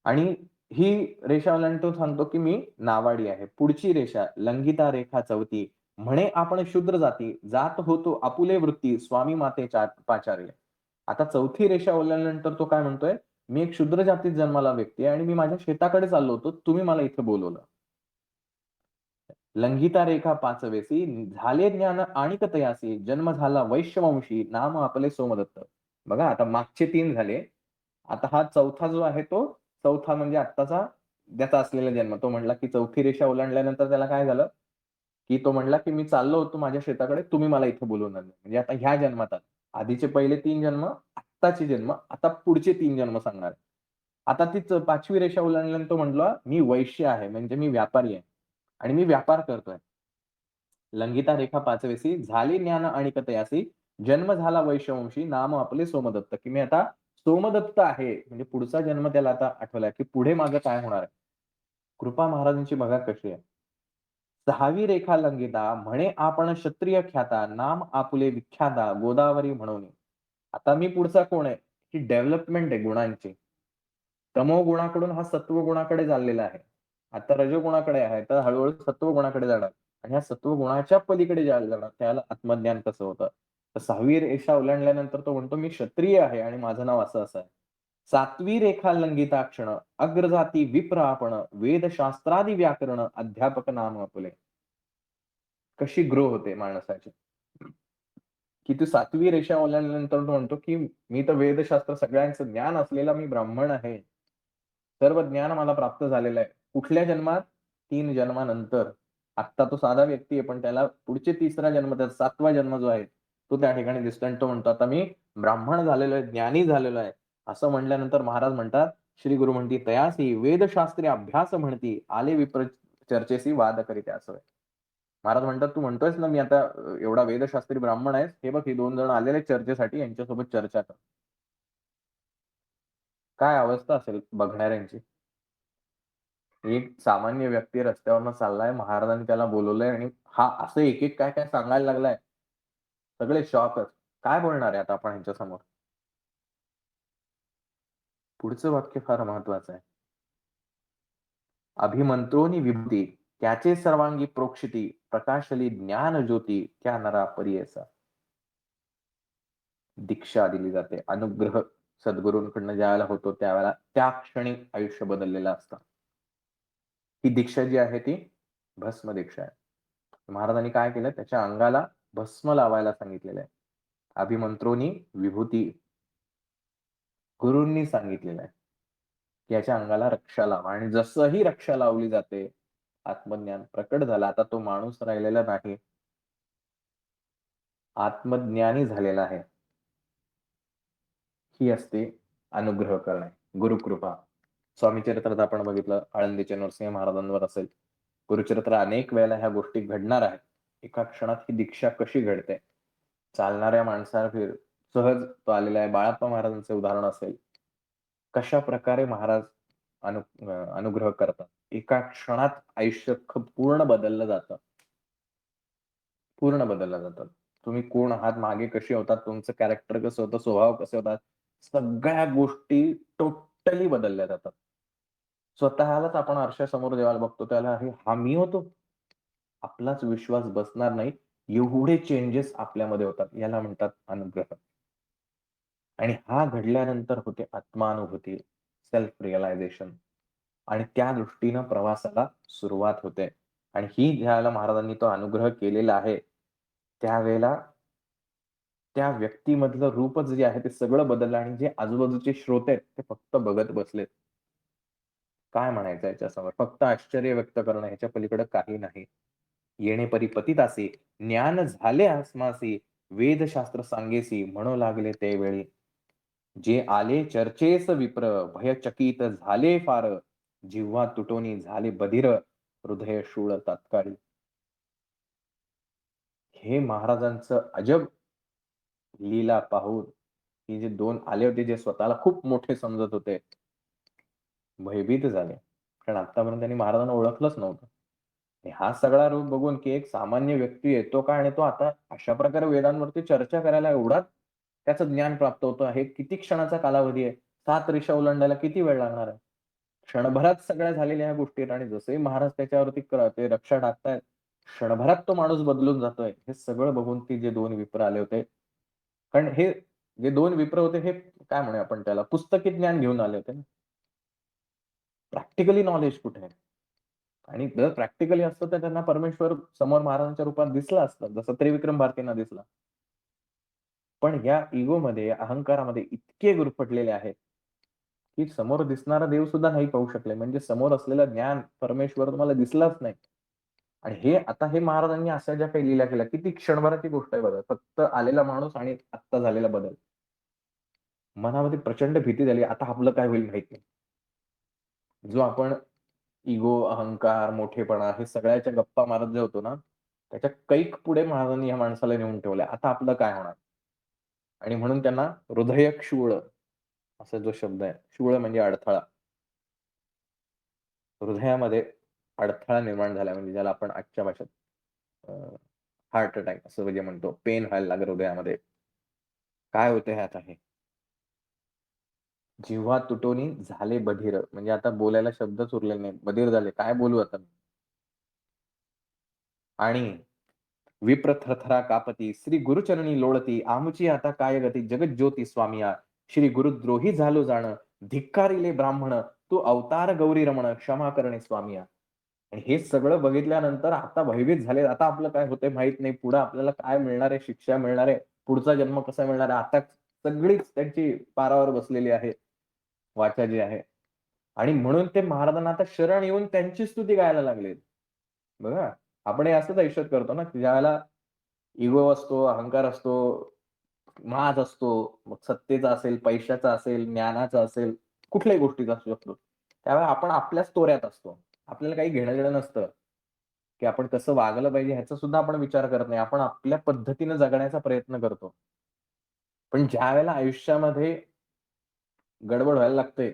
आणि ही रेषा ओलांडून सांगतो, की मी नावाडी आहे. पुढची रेषा लंघिता रेखा चौथी. म्हणे आपण शूद्र जाती, जात होतो आपुले वृत्ती, स्वामी मातेच्या पाचार्य. आता चौथी रेषा ओलांडल्यानंतर तो काय म्हणतोय, मी एक शूद्र जातीत जन्माला व्यक्ती आहे आणि मी माझ्या शेताकडे चाललो होतो. तुम्ही मला इथे बोलवलं. लंघिता रेखा पाचवेसी, झाले ज्ञान आणिक तयासी, जन्म झाला वैश्यवंशी, नाम आपले सोमदत्त. बघा आता मागचे 3 झाले. आता हा चौथा जो आहे तो चौथा म्हणजे आत्ताचा त्याचा असलेला जन्म. तो म्हणला, की चौथी रेषा ओलांडल्यानंतर त्याला काय झालं, की तो म्हणला, की मी चाललो होतो माझ्या शेताकडे, तुम्ही मला इथे बोलवून आणलं. म्हणजे आता ह्या जन्मात आला. आधीचे पहिले 3 जन्म, आत्ताचे जन्म, आता पुढचे 3 जन्म सांगणार आहे. आता तीच 5वी रेषा ओलांडल्यानंतर तो म्हटला, मी वैश्य आहे, म्हणजे मी व्यापारी आहे आणि मी व्यापार करतोय. लंघिता रेखा पाचवेसी, झाली ज्ञान आणिक तयासी, जन्म झाला वैश्यवंशी, नाम आपले सोमदत्त, की मी आता सोमदत्त आहे. म्हणजे पुढचा जन्म त्याला आता आठवलाय, की पुढे माझं काय होणार आहे. कृपा महाराजांची बघा कशी आहे. 6वी रेखा लंघिता, म्हणे आपण क्षत्रिय ख्याता, नाम आपुले विख्याता, गोदावरी म्हणून. आता मी पुढचा कोण आहे? ही डेव्हलपमेंट आहे गुणांची. तमोगुणाकडून हा सत्वगुणाकडे चाललेला आहे. आता रजोगुणाकडे आहे, तर हळू-हळू सत्वगुणाकडे जाणार आणि ह्या सत्वगुणाच्या पलीकडे ज्याला जाणार, त्याला आत्मज्ञान कसं होतं. तर 6वी रेषा ओलांडल्यानंतर तो म्हणतो, "मी क्षत्रिय आहे आणि माझं नाव असं-असं आहे." 7वी रेखा लंघिताक्षण, अग्रजाती विप्र आपण, वेदशास्त्रादी व्याकरण, अध्यापक नाम आपुले. कशी ग्रो होते माणसाची. की ती 7वी रेषा ओलांडल्यानंतर तो म्हणतो, की "मी तर वेदशास्त्र सगळ्यांचं ज्ञान असलेला मी ब्राह्मण आहे. सर्व ज्ञान मला प्राप्त झालेलं आहे." कुठल्या जन्मात? 3 जन्मानंतर. आत्ता तो साधा व्यक्ती आहे, पण त्याला पुढचे 3रा जन्म, त्याचा 7वा जन्म जो आहे, तो त्या ठिकाणी दिसतोय आणि तो म्हणतो, "आता मी ब्राह्मण झालेलो आहे, ज्ञानी झालेलो आहे." असं म्हटल्यानंतर महाराज म्हणतात, श्री गुरु म्हणती, "तयासी वेदशास्त्री अभ्यास म्हणती, आले विप्र चर्चेसी वाद करीत्यास." महाराज म्हणतात, "तू म्हणतोयस ना, मी आता एवढा वेदशास्त्री ब्राह्मण आहेस. हे बघ, ही 2 जण आलेले आहेत चर्चेसाठी, यांच्यासोबत चर्चा कर." काय अवस्था असेल बघणाऱ्यांची? एक सामान्य व्यक्ती रस्त्यावरनं चाललाय, महाराजांनी त्याला बोलवलंय आणि हा असं एक-एक काय-काय सांगायला लागलाय. सगळे शॉकच. काय बोलणार आहे आता आपण ह्यांच्यासमोर? पुढचं वाक्य फार महत्वाचं आहे. अभिमंत्रोनी विभूती, त्याचे सर्वांगी प्रोक्षिती, प्रकाशली ज्ञान ज्योती, त्या नरा परीयसा. दीक्षा दिली जाते. अनुग्रह सद्गुरूंकडनं ज्यावेळेला होतो त्यावेळेला त्या क्षणी आयुष्य बदललेलं असतं. ही दीक्षा जी आहे ती भस्म दीक्षा आहे. महाराजांनी काय केलं त्याच्या अंगाला भस्म लावायला सांगितलेलं आहे. अभिमंत्रोनी विभूती गुरूंनी सांगितलेलं आहे, की याच्या अंगाला रक्षा लावा आणि जसं रक्षा लावली जाते, आत्मज्ञान प्रकट झालं. आता तो माणूस राहिलेला नाही. आत्मज्ञानी झालेला आहे. ही असते अनुग्रह करणे, गुरुकृपा. स्वामी चरित्रात आपण बघितलं आळंदीचे नरसिंह महाराजांवर असेल. गुरुचरित्र अनेक वेळेला ह्या गोष्टी घडणार आहेत. एका क्षणात ही दीक्षा कशी घडते? चालणाऱ्या माणसावर सहज तो आलेला आहे. बाळाप्पा महाराजांचे उदाहरण असेल. कशाप्रकारे महाराज अनुग्रह करतात. एका क्षणात आयुष्य पूर्ण बदललं जातं. पूर्ण बदललं जातं. तुम्ही कोण आहात, मागे कसे होतात, तुमचं कॅरेक्टर कसं होतं, स्वभाव कसे होतात, सगळ्या गोष्टी टोटली बदलल्या जातात. स्वतःलाच आपण आरशासमोर जेव्हा बघतो त्याला "अरे, हा मी होतो?" आपलाच विश्वास बसणार नाही. एवढे चेंजेस आपल्यामध्ये होतात. याला म्हणतात अनुग्रह. आणि हा घडल्यानंतर होते आत्मानुभूती, सेल्फ रिअलायझेशन आणि त्या दृष्टीनं प्रवासाला सुरुवात होते. आणि ही ज्यावेळेला महाराजांनी तो अनुग्रह केलेला आहे, त्यावेळेला त्या व्यक्तीमधलं रूपच जे आहे ते सगळं बदललं आणि जे आजूबाजूचे श्रोते आहेत, ते फक्त बघत बसलेत. काय म्हणायचं याच्यासमोर? फक्त आश्चर्य व्यक्त करणं ह्याच्या पलीकडे काही नाही. येणे परी पतितासी, ज्ञान झाले अस्मासी, वेदशास्त्र सांगेसी, म्हणू लागले ते वेळी. जे आले चर्चेस विप्र, भयचकित झाले फार, जिव्हा तुटोनी झाले बधीर, हृदय शूळ तात्काळी. हे महाराजांचं अजब लीला पाहून, ही जे 2 आले होते, जे स्वतःला खूप मोठे समजत होते, भयभीत झाले. कारण आत्तापर्यंत त्यांनी महाराजांना ओळखलंच नव्हतं. आणि हा सगळा रूप बघून, की एक सामान्य व्यक्ती येतो का आणि तो आता अशा प्रकारे वेदांवरती चर्चा करायला एवढा त्याचं ज्ञान प्राप्त होतं. हे किती क्षणाचा कालावधी आहे. 7 ऋषा ओलांडायला किती वेळ लागणार आहे? क्षणभरात सगळ्या झालेल्या ह्या गोष्टी आहेत आणि जसंही महाराज त्याच्यावरती ते रक्षा टाकतायत, क्षणभरात तो माणूस बदलून जातोय. हे सगळं बघून ती जे 2 विप्र आले होते. कारण हे जे 2 विप्र होते हे काय म्हणूया आपण त्याला पुस्तकी ज्ञान घेऊन आले होते ना. प्रॅक्टिकली नॉलेज कुठे आहे? आणि जर प्रॅक्टिकली असतं तर त्यांना परमेश्वर समोर महाराजांच्या रूपात दिसला असता, जसं त्रिविक्रम भारतींना दिसला. पण या इगोमध्ये, अहंकारामध्ये इतके गुरफटलेले आहेत, की समोर दिसणारा देव सुद्धा नाही पाहू शकले. म्हणजे समोर असलेलं ज्ञान, परमेश्वर तुम्हाला दिसलाच नाही. आणि हे आता हे महाराजांनी अशा ज्या काही लीला केल्या, किती क्षणभराची गोष्ट आहे बघा. फक्त आलेला माणूस आणि आत्ता झालेला बदल. मनामध्ये प्रचंड भीती झाली. आता आपलं काय होईल माहीत नाही. जो आपण इगो, अहंकार, मोठेपणा हे सगळ्याच्या गप्पा मारत जे होतो ना, त्याच्या कैक पुढे महाराजांनी या माणसाला नेऊन ठेवलंय. आता आपलं काय होणार? आणि म्हणून त्यांना हृदयक्षूळ असा जो शब्द आहे. शूळ म्हणजे अडथळा. हृदयामध्ये अडथळा निर्माण झाला म्हणजे ज्याला आपण आजच्या भाषेत हार्ट अटॅक असं म्हणजे म्हणतो. पेन व्हायला लागलं हृदयामध्ये. काय होतं ह्यात आहे? जिव्हा तुटोनी झाले बधीर. म्हणजे आता बोलायला शब्दच उरलेले नाहीत. बधीर झाले. काय बोलू आता? आणि विप्र थरथरा कापती, श्री गुरुचरणी लोळती, आमची आता काय गती, जगज्योती स्वामिया, श्री गुरुद्रोही झालो जाण, धिक्कारिले ब्राह्मण, तू अवतार गौरी रमण, क्षमा करणे स्वामिया. आणि हे सगळं बघितल्यानंतर आता भयभीत झाले. आता आपलं काय होतंय माहीत नाही. पुढे आपल्याला काय मिळणार आहे, शिक्षा मिळणार आहे, पुढचा जन्म कसा मिळणार आहे. आता सगळीच त्यांची पारावर बसलेली आहे, वाचा जी आहे. आणि म्हणून ते महाराजांना आता शरण येऊन त्यांची स्तुती गायला लागलेत. बघा, आपण हे असंच आयुष्यात करतो ना, की ज्यावेळेला इगो असतो, अहंकार असतो, माज असतो, मग सत्तेचा असेल, पैशाचा असेल, ज्ञानाचा असेल, कुठल्याही गोष्टीचा असू शकतो. त्यावेळेला आपण आपल्याच तोऱ्यात असतो. आपल्याला काही घेणं-देणं नसतं, की आपण कसं वागलं पाहिजे ह्याचा सुद्धा आपण विचार करत नाही. आपण आपल्या पद्धतीने जगण्याचा प्रयत्न करतो. पण ज्यावेळेला आयुष्यामध्ये गडबड व्हायला लागते,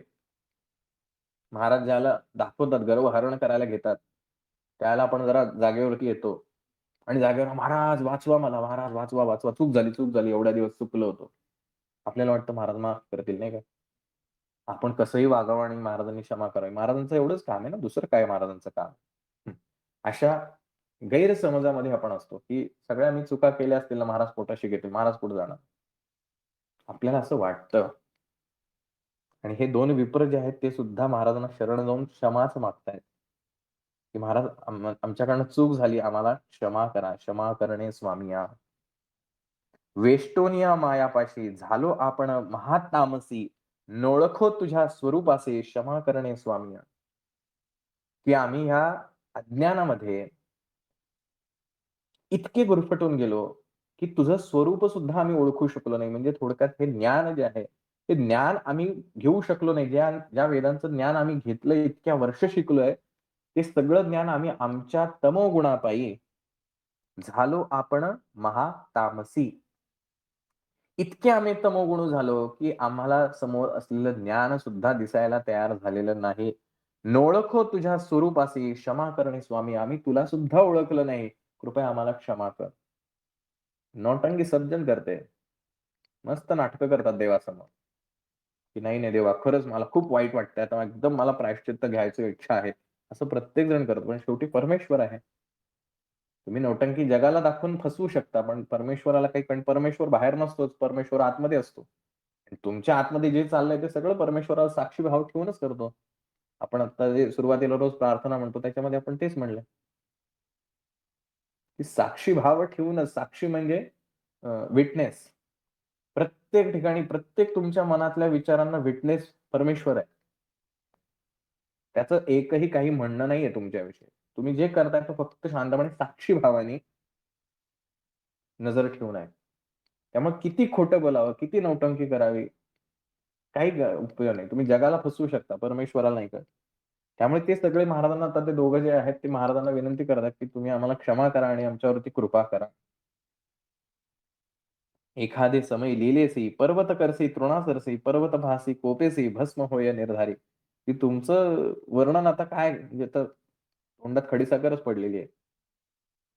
महाराज ज्याला दाखवतात, गर्वहरण करायला घेतात, त्याला आपण जरा जागेवरती येतो आणि जागेवर "महाराज वाचवा मला, महाराज वाचवा, वाचवा. चूक झाली, चूक झाली. एवढ्या दिवस चुकलो होतो." आपल्याला वाटतं महाराज माफ करतील नाही का? आपण कसंही वागावं आणि महाराजांनी क्षमा करावी. महाराजांचं एवढंच काम आहे ना, दुसरं काय महाराजांचं काम? हं. अशा गैरसमजामध्ये आपण असतो, की सगळ्या मी चुका केल्या असतील ना, महाराज पोटाशी घेतील, महाराज कुठे जाणार? आपल्याला असं वाटतं आणि हे 2 विप्र जे आहेत, ते सुद्धा महाराजांना शरण जाऊन क्षमाच मागतायत, की महाराज आमच्याकडनं चूक झाली, आम्हाला क्षमा करा. क्षमा करणे स्वामिया. वेष्टोनिया मायापाशी झालो आपण महातामसी, नोळखो तुझ्या स्वरूपासे क्षमा करणे स्वामिया. की आम्ही ह्या अज्ञानामध्ये इतके गुरफटून गेलो, की तुझं स्वरूप सुद्धा आम्ही ओळखू शकलो नाही. म्हणजे थोडक्यात हे ज्ञान जे आहे, ते ज्ञान आम्ही घेऊ शकलो नाही. ज्या ज्या वेदांचं ज्ञान आम्ही घेतलंय, इतक्या वर्ष शिकलोय, ते सगळं ज्ञान आम्ही आमच्या तमोगुणापायी झालो आपण महातामसी. इतके आम्ही तमोगुणी झालो, की आम्हाला समोर असलेलं ज्ञान सुद्धा दिसायला तयार झालेलं नाही. "नोळखो तुझ्या स्वरूपासी क्षमा करणे स्वामी." आम्ही तुला सुद्धा ओळखलं नाही. कृपया आम्हाला क्षमा कर. नौटंकी सज्जन करते. मस्त नाटकं करतात देवासमोर, की "नाही, नाही देवा, खरंच मला खूप वाईट वाटतंय. आता एकदम मला प्रायश्चित्त घ्यायची इच्छा आहे." असं प्रत्येक जण करतो. पण शेवटी परमेश्वर आहे. तुम्ही नौटंकी जगाला दाखवून फसवू शकता, पण परमेश्वराला काही कारण परमेश्वर बाहेर नसतोच, परमेश्वर आतमध्ये असतो. आणि तुमच्या आतमध्ये जे चाललंय ते सगळं परमेश्वरावर साक्षी भाव ठेवूनच करतो. आपण आता जे सुरुवातीला रोज प्रार्थना म्हणतो त्याच्यामध्ये आपण तेच म्हणलंय, की साक्षी भाव ठेवूनच साक्षी म्हणजे विटनेस. प्रत्येक ठिकाणी, प्रत्येक तुमच्या मनातल्या विचारांना विटनेस परमेश्वर आहे. त्याचं एकही काही म्हणणं नाहीये तुमच्याविषयी. तुम्ही जे करताय ते फक्त शांतपणे साक्षी भावाने नजर ठेवून आहे. त्यामुळे किती खोटं बोलावं, किती नौटंकी करावी, काही उपयोग नाही. तुम्ही जगाला फसवू शकता, परमेश्वराला नाही करत. त्यामुळे ते सगळे महाराजांना आता ते दोघं जे आहेत, ते महाराजांना विनंती करतात, की तुम्ही आम्हाला क्षमा करा आणि आमच्यावरती कृपा करा. एखादे समय लिहिलेसी, पर्वत करसी तृणासरसी, पर्वत भासी कोपेसी, भस्म होय निर्धारी. की तुमचं वर्णन आता काय म्हणजे तर तोंडात खडीसाखरच पडलेली आहे.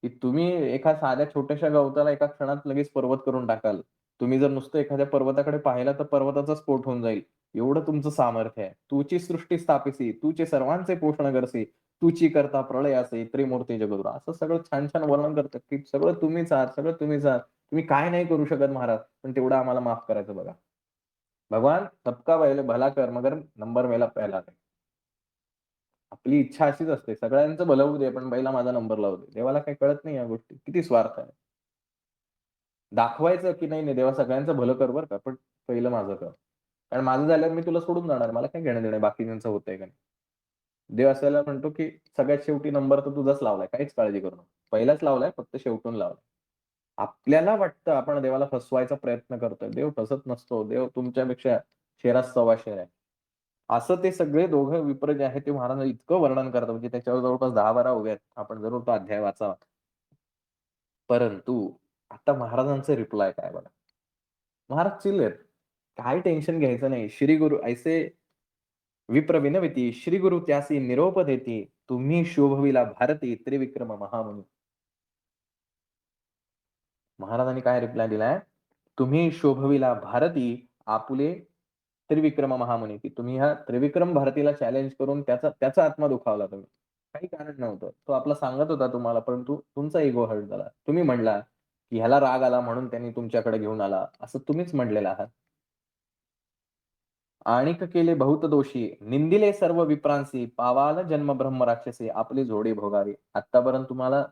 की तुम्ही एका साध्या छोट्याशा गवताला एका क्षणात लगेच पर्वत करून टाकाल. तुम्ही जर नुसतं एखाद्या पर्वताकडे पाहिलं तर पर्वताचा स्फोट होऊन जाईल. एवढं तुमचं सामर्थ्य आहे. तूची सृष्टी स्थापिसी, तूचे सर्वांचे पोषण करसी, तूची करता प्रलयासी, त्रिमूर्ती जगद्गुरू. असं सगळं छान-छान वर्णन करतात, की सगळं तुम्हीच आहात, सगळं तुम्हीच आहात. तुम्ही काय नाही करू शकत महाराज, पण तेवढं आम्हाला माफ करायचं बघा. भगवान सबका पहले भला कर मगर नंबर मेरा पहला दे. आपली इच्छा अशीच असते. सगळ्यांचं भलं होऊ दे, पण पहिला माझा नंबर लावू दे. देवाला काही कळत नाही या गोष्टी. किती स्वार्थ आहे. दाखवायचं की नाही, नाही देवा सगळ्यांचं भलं कर बरं का, पण पहिलं माझं कर. कारण माझं झाल्यावर मी तुला सोडून जाणार. मला काय घेणं-देणं आहे बाकीच्यांचं होतंय का नाही. देव असायला म्हणतो, की सगळ्यात शेवटी नंबर तर तुझाच लावलाय. काहीच काळजी करू नको. पहिलाच लावलाय, फक्त शेवटून लावलाय. आपल्याला वाटतं आपण देवाला फसवायचा प्रयत्न करतोय. देव फसत नसतो. देव तुमच्यापेक्षा शेरात सव्वा शेर आहे. असं ते सगळे दोघं विप्र जे आहेत ते महाराज इतकं वर्णन करतात म्हणजे त्याच्यावर जवळपास 10-12 ओव्या आहेत. आपण जरूर तो अध्याय वाचावा. परंतु आता महाराजांचे रिप्लाय काय बघा. महाराज चिल आहेत. काही टेन्शन घ्यायचं नाही. श्री गुरु ऐसे विप्र विनविती, श्री गुरु त्यासी निरोप देती, तुम्ही शोभविला भारती त्रिविक्रम महामुनी. महाराजांनी काय रिप्लाय दिलाय? तुम्ही शोभविला भारती आपुले त्रिविक्रम महामुनी, की तुम्ही ह्या त्रिविक्रम भारतीला चॅलेंज करून त्याचा त्याचा आत्मा दुखावला तुम्ही. काही कारण नव्हतं. तो आपला सांगत होता तुम्हाला, परंतु तुमचा इगो हर्ट झाला. तुम्ही म्हणला, की ह्याला राग आला म्हणून त्यांनी तुमच्याकडे घेऊन आला, असं तुम्हीच म्हणलेलं आहात. आणिक केले बहुत दोषी, निंदिले सर्व विप्रांसी, पावाल जन्म ब्रह्म राक्षसी, आपली जोडी भोगावी. आत्तापर्यंत तुम्हाला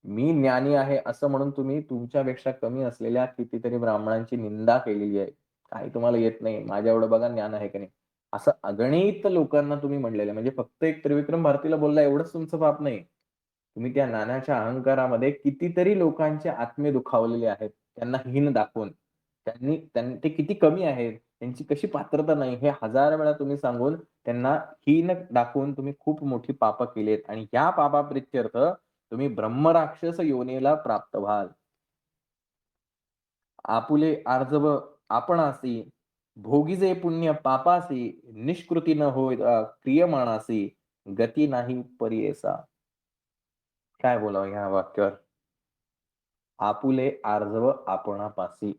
मी ज्ञानी आहे असं म्हणून तुम्ही तुमच्यापेक्षा कमी असलेल्या कितीतरी ब्राह्मणांची निंदा केलेली आहे. काही तुम्हाला येत नाही. माझ्या एवढं बघा ज्ञान आहे की नाही. असं अगणित लोकांना तुम्ही म्हणलेलं आहे. म्हणजे फक्त एक त्रिविक्रम भारतीला बोलला एवढंच तुमचं पाप नाही. तुम्ही त्या नाण्याच्या अहंकारामध्ये कितीतरी लोकांचे आत्मे दुखावलेले आहेत. त्यांना हीन दाखवून. ते किती कमी आहेत, त्यांची कशी पात्रता नाही हे हजार वेळा तुम्ही सांगून त्यांना हीन दाखवून तुम्ही खूप मोठी पापं केलीत आणि ह्या पापाप्रित्यर्थ तुम्ही ब्रह्मराक्षस योनीला प्राप्त व्हाल. आपुले आर्जव आपणासी भोगी जे पुण्य पापासी, निष्कृती न होय क्रियमाणासी, गती नाही परी. काय बोलावं ह्या वाक्यावर? आपुले आर्जव आपणापासी.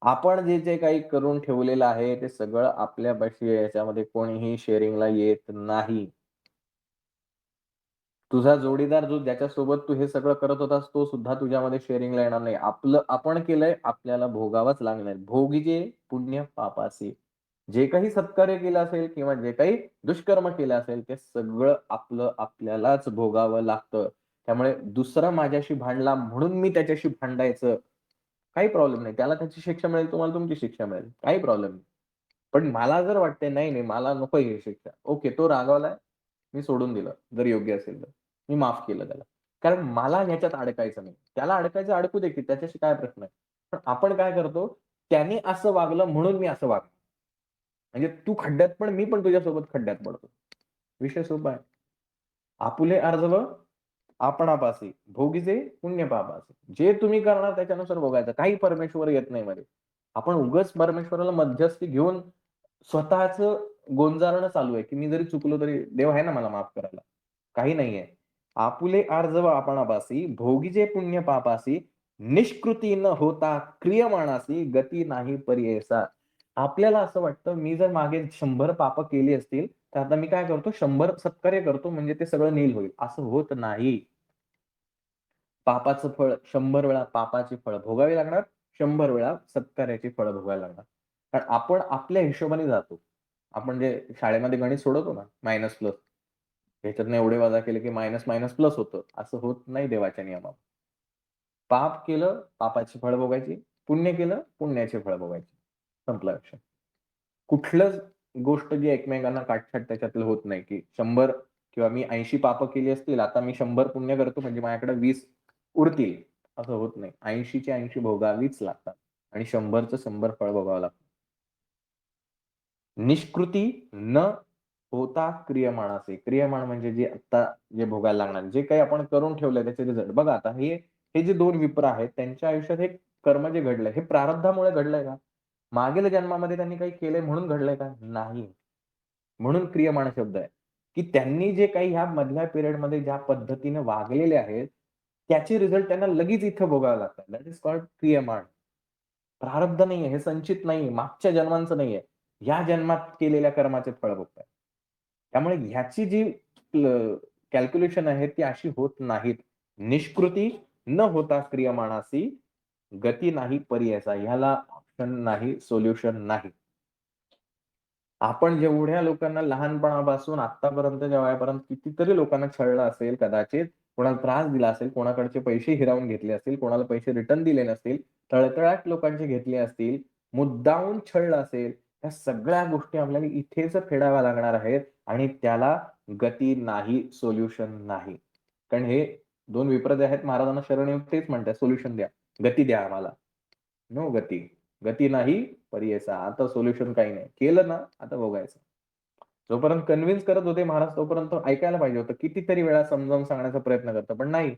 आपण जे काही करून ठेवलेलं आहे, ते सगळं आपल्यापाशी आहे. याच्यामध्ये कोणीही शेअरिंगला येत नाही. तुझा जोडीदार जो ज्याच्यासोबत तू हे सगळं करत होतास, तो सुद्धा तुझ्यामध्ये शेअरिंगला येणार नाही. आपलं आपण केलंय, आपल्याला भोगावंच लागणार आहे. भोगीजे पुण्य पापासी. जे काही सत्कार्य केलं असेल किंवा जे काही दुष्कर्म केलं असेल, ते सगळं आपलं आपल्यालाच भोगावं लागतं. त्यामुळे दुसरा माझ्याशी भांडला म्हणून मी त्याच्याशी भांडायचं, काही प्रॉब्लेम नाही. त्याला त्याची शिक्षा मिळेल, तुम्हाला तुमची शिक्षा मिळेल. काही प्रॉब्लेम नाही. पण मला जर वाटतंय, नाही, नाही, मला नकोय ही शिक्षा. ओके, तो रागावलाय, मी सोडून दिलं, जर योग्य असेल तर. मी माफ केलं त्याला. कारण मला ह्याच्यात अडकायचं नाही. त्याला अडकायचं अडकू दे की त्याच्याशी काय प्रश्न आहे. पण आपण काय करतो, त्याने असं वागलं म्हणून मी असं वागलो. म्हणजे तू खड्ड्यात पड, मी पण तुझ्यासोबत खड्ड्यात पडतो. विषय सोपा आहे. आपुले अर्जव आपणापासी, भोगीचे पुण्य पापासी. जे तुम्ही करणार त्याच्यानुसार भोगायचं. काही परमेश्वर येत नाही मध्ये. आपण उगाच परमेश्वराला मध्यस्थी घेऊन स्वतःचं गोंजारणं चालू आहे, की मी जरी चुकलो तरी देव आहे ना मला माफ करायला. काही नाहीये. आपुले आर्जव आपणापासी, भोगीचे पुण्य पापासी, निष्कृती न होता क्रियमाणासी, गती नाही परी. आपल्याला असं वाटतं, मी जर मागे 100 पापं केली असतील, तर आता मी काय करतो 100 सत्कार्य करतो म्हणजे ते सगळं नील होईल. असं होत नाही. पापाचं फळ 100 वेळा पापाची फळं भोगावी लागणार, 100 वेळा सत्कार्याची फळं भोगायला लागणार. कारण आपण आपल्या हिशोबाने जातो. आपण जे शाळेमध्ये गणित सोडवतो ना, मायनस प्लस. ह्याच्यातनं एवढे वजा केले की मायनस, मायनस प्लस होतं. असं होत नाही देवाच्या नियमात. पाप केलं, पापाची फळं भोगायची. पुण्य केलं, पुण्याची फळं भोगायची. संपला विषय. कुठलंच गोष्ट जी एकमेकांना काटछाट त्याच्यातलं होत नाही, की 100 किंवा मी 80 पापं केली असतील, आता मी 100 पुण्य करतो म्हणजे माझ्याकडे 20 उरतील. असं होत नाही. 80 ची 80 भोगावीच लागतात आणि 100चं 100 फळ भोगावं लागतं. निष्कृती न होता क्रियमाणाचे. क्रियमाण म्हणजे जे आत्ता जे भोगायला लागणार. जे काही आपण करून ठेवलंय त्याचे रिझल्ट. बघा आता हे जे 2 विप्र आहेत, त्यांच्या आयुष्यात हे कर्म जे घडलंय, हे प्रारब्धामुळे घडलंय का? मागील जन्मामध्ये त्यांनी काही केलंय म्हणून घडलंय का? नाही. म्हणून क्रियमाण शब्द आहे, की त्यांनी जे काही ह्या मधल्या पिरियडमध्ये ज्या पद्धतीने वागलेले आहेत, त्याचे रिझल्ट त्यांना लगेच इथं भोगावे लागतात. दॅट इस कॉल्ड क्रियमाण. प्रारब्ध नाहीये, हे संचित नाहीये, मागच्या जन्मांचं नाहीये. या जन्मात केलेल्या कर्माचे फळ भोगताय. त्यामुळे ह्याची जी कॅल्क्युलेशन आहे ती अशी होत नाहीत. निष्कृती न होता क्रियमाणासी, गती नाही पर्यायचा. ह्याला ऑप्शन नाही, सोल्युशन नाही. आपण जेवढ्या लोकांना लहानपणापासून आत्तापर्यंतच्या वयापर्यंत कितीतरी लोकांना छळलं असेल कदाचित, कोणाला त्रास दिला असेल, कोणाकडचे पैसे हिरावून घेतले असतील, कोणाला पैसे रिटर्न दिले नसतील, तळतळाट लोकांचे घेतले असतील, मुद्दामून छळलं असेल, त्या सगळ्या गोष्टी आपल्याला इथेच फेडाव्या लागणार आहेत आणि त्याला गती नाही, सोल्युशन नाही. कारण हे 2 विप्र जे आहेत महाराजांना शरण येऊन तेच म्हणतात, "सोल्युशन द्या. गती द्या आम्हाला." नो गती. गती नाही पर्यायचा. आता सोल्युशन काही नाही. केलं ना, आता भोगायचं. जोपर्यंत कन्व्हिन्स करत होते महाराज, तोपर्यंत ऐकायला पाहिजे होतं. कितीतरी वेळा समजावून सांगण्याचा प्रयत्न करतो, पण नाही.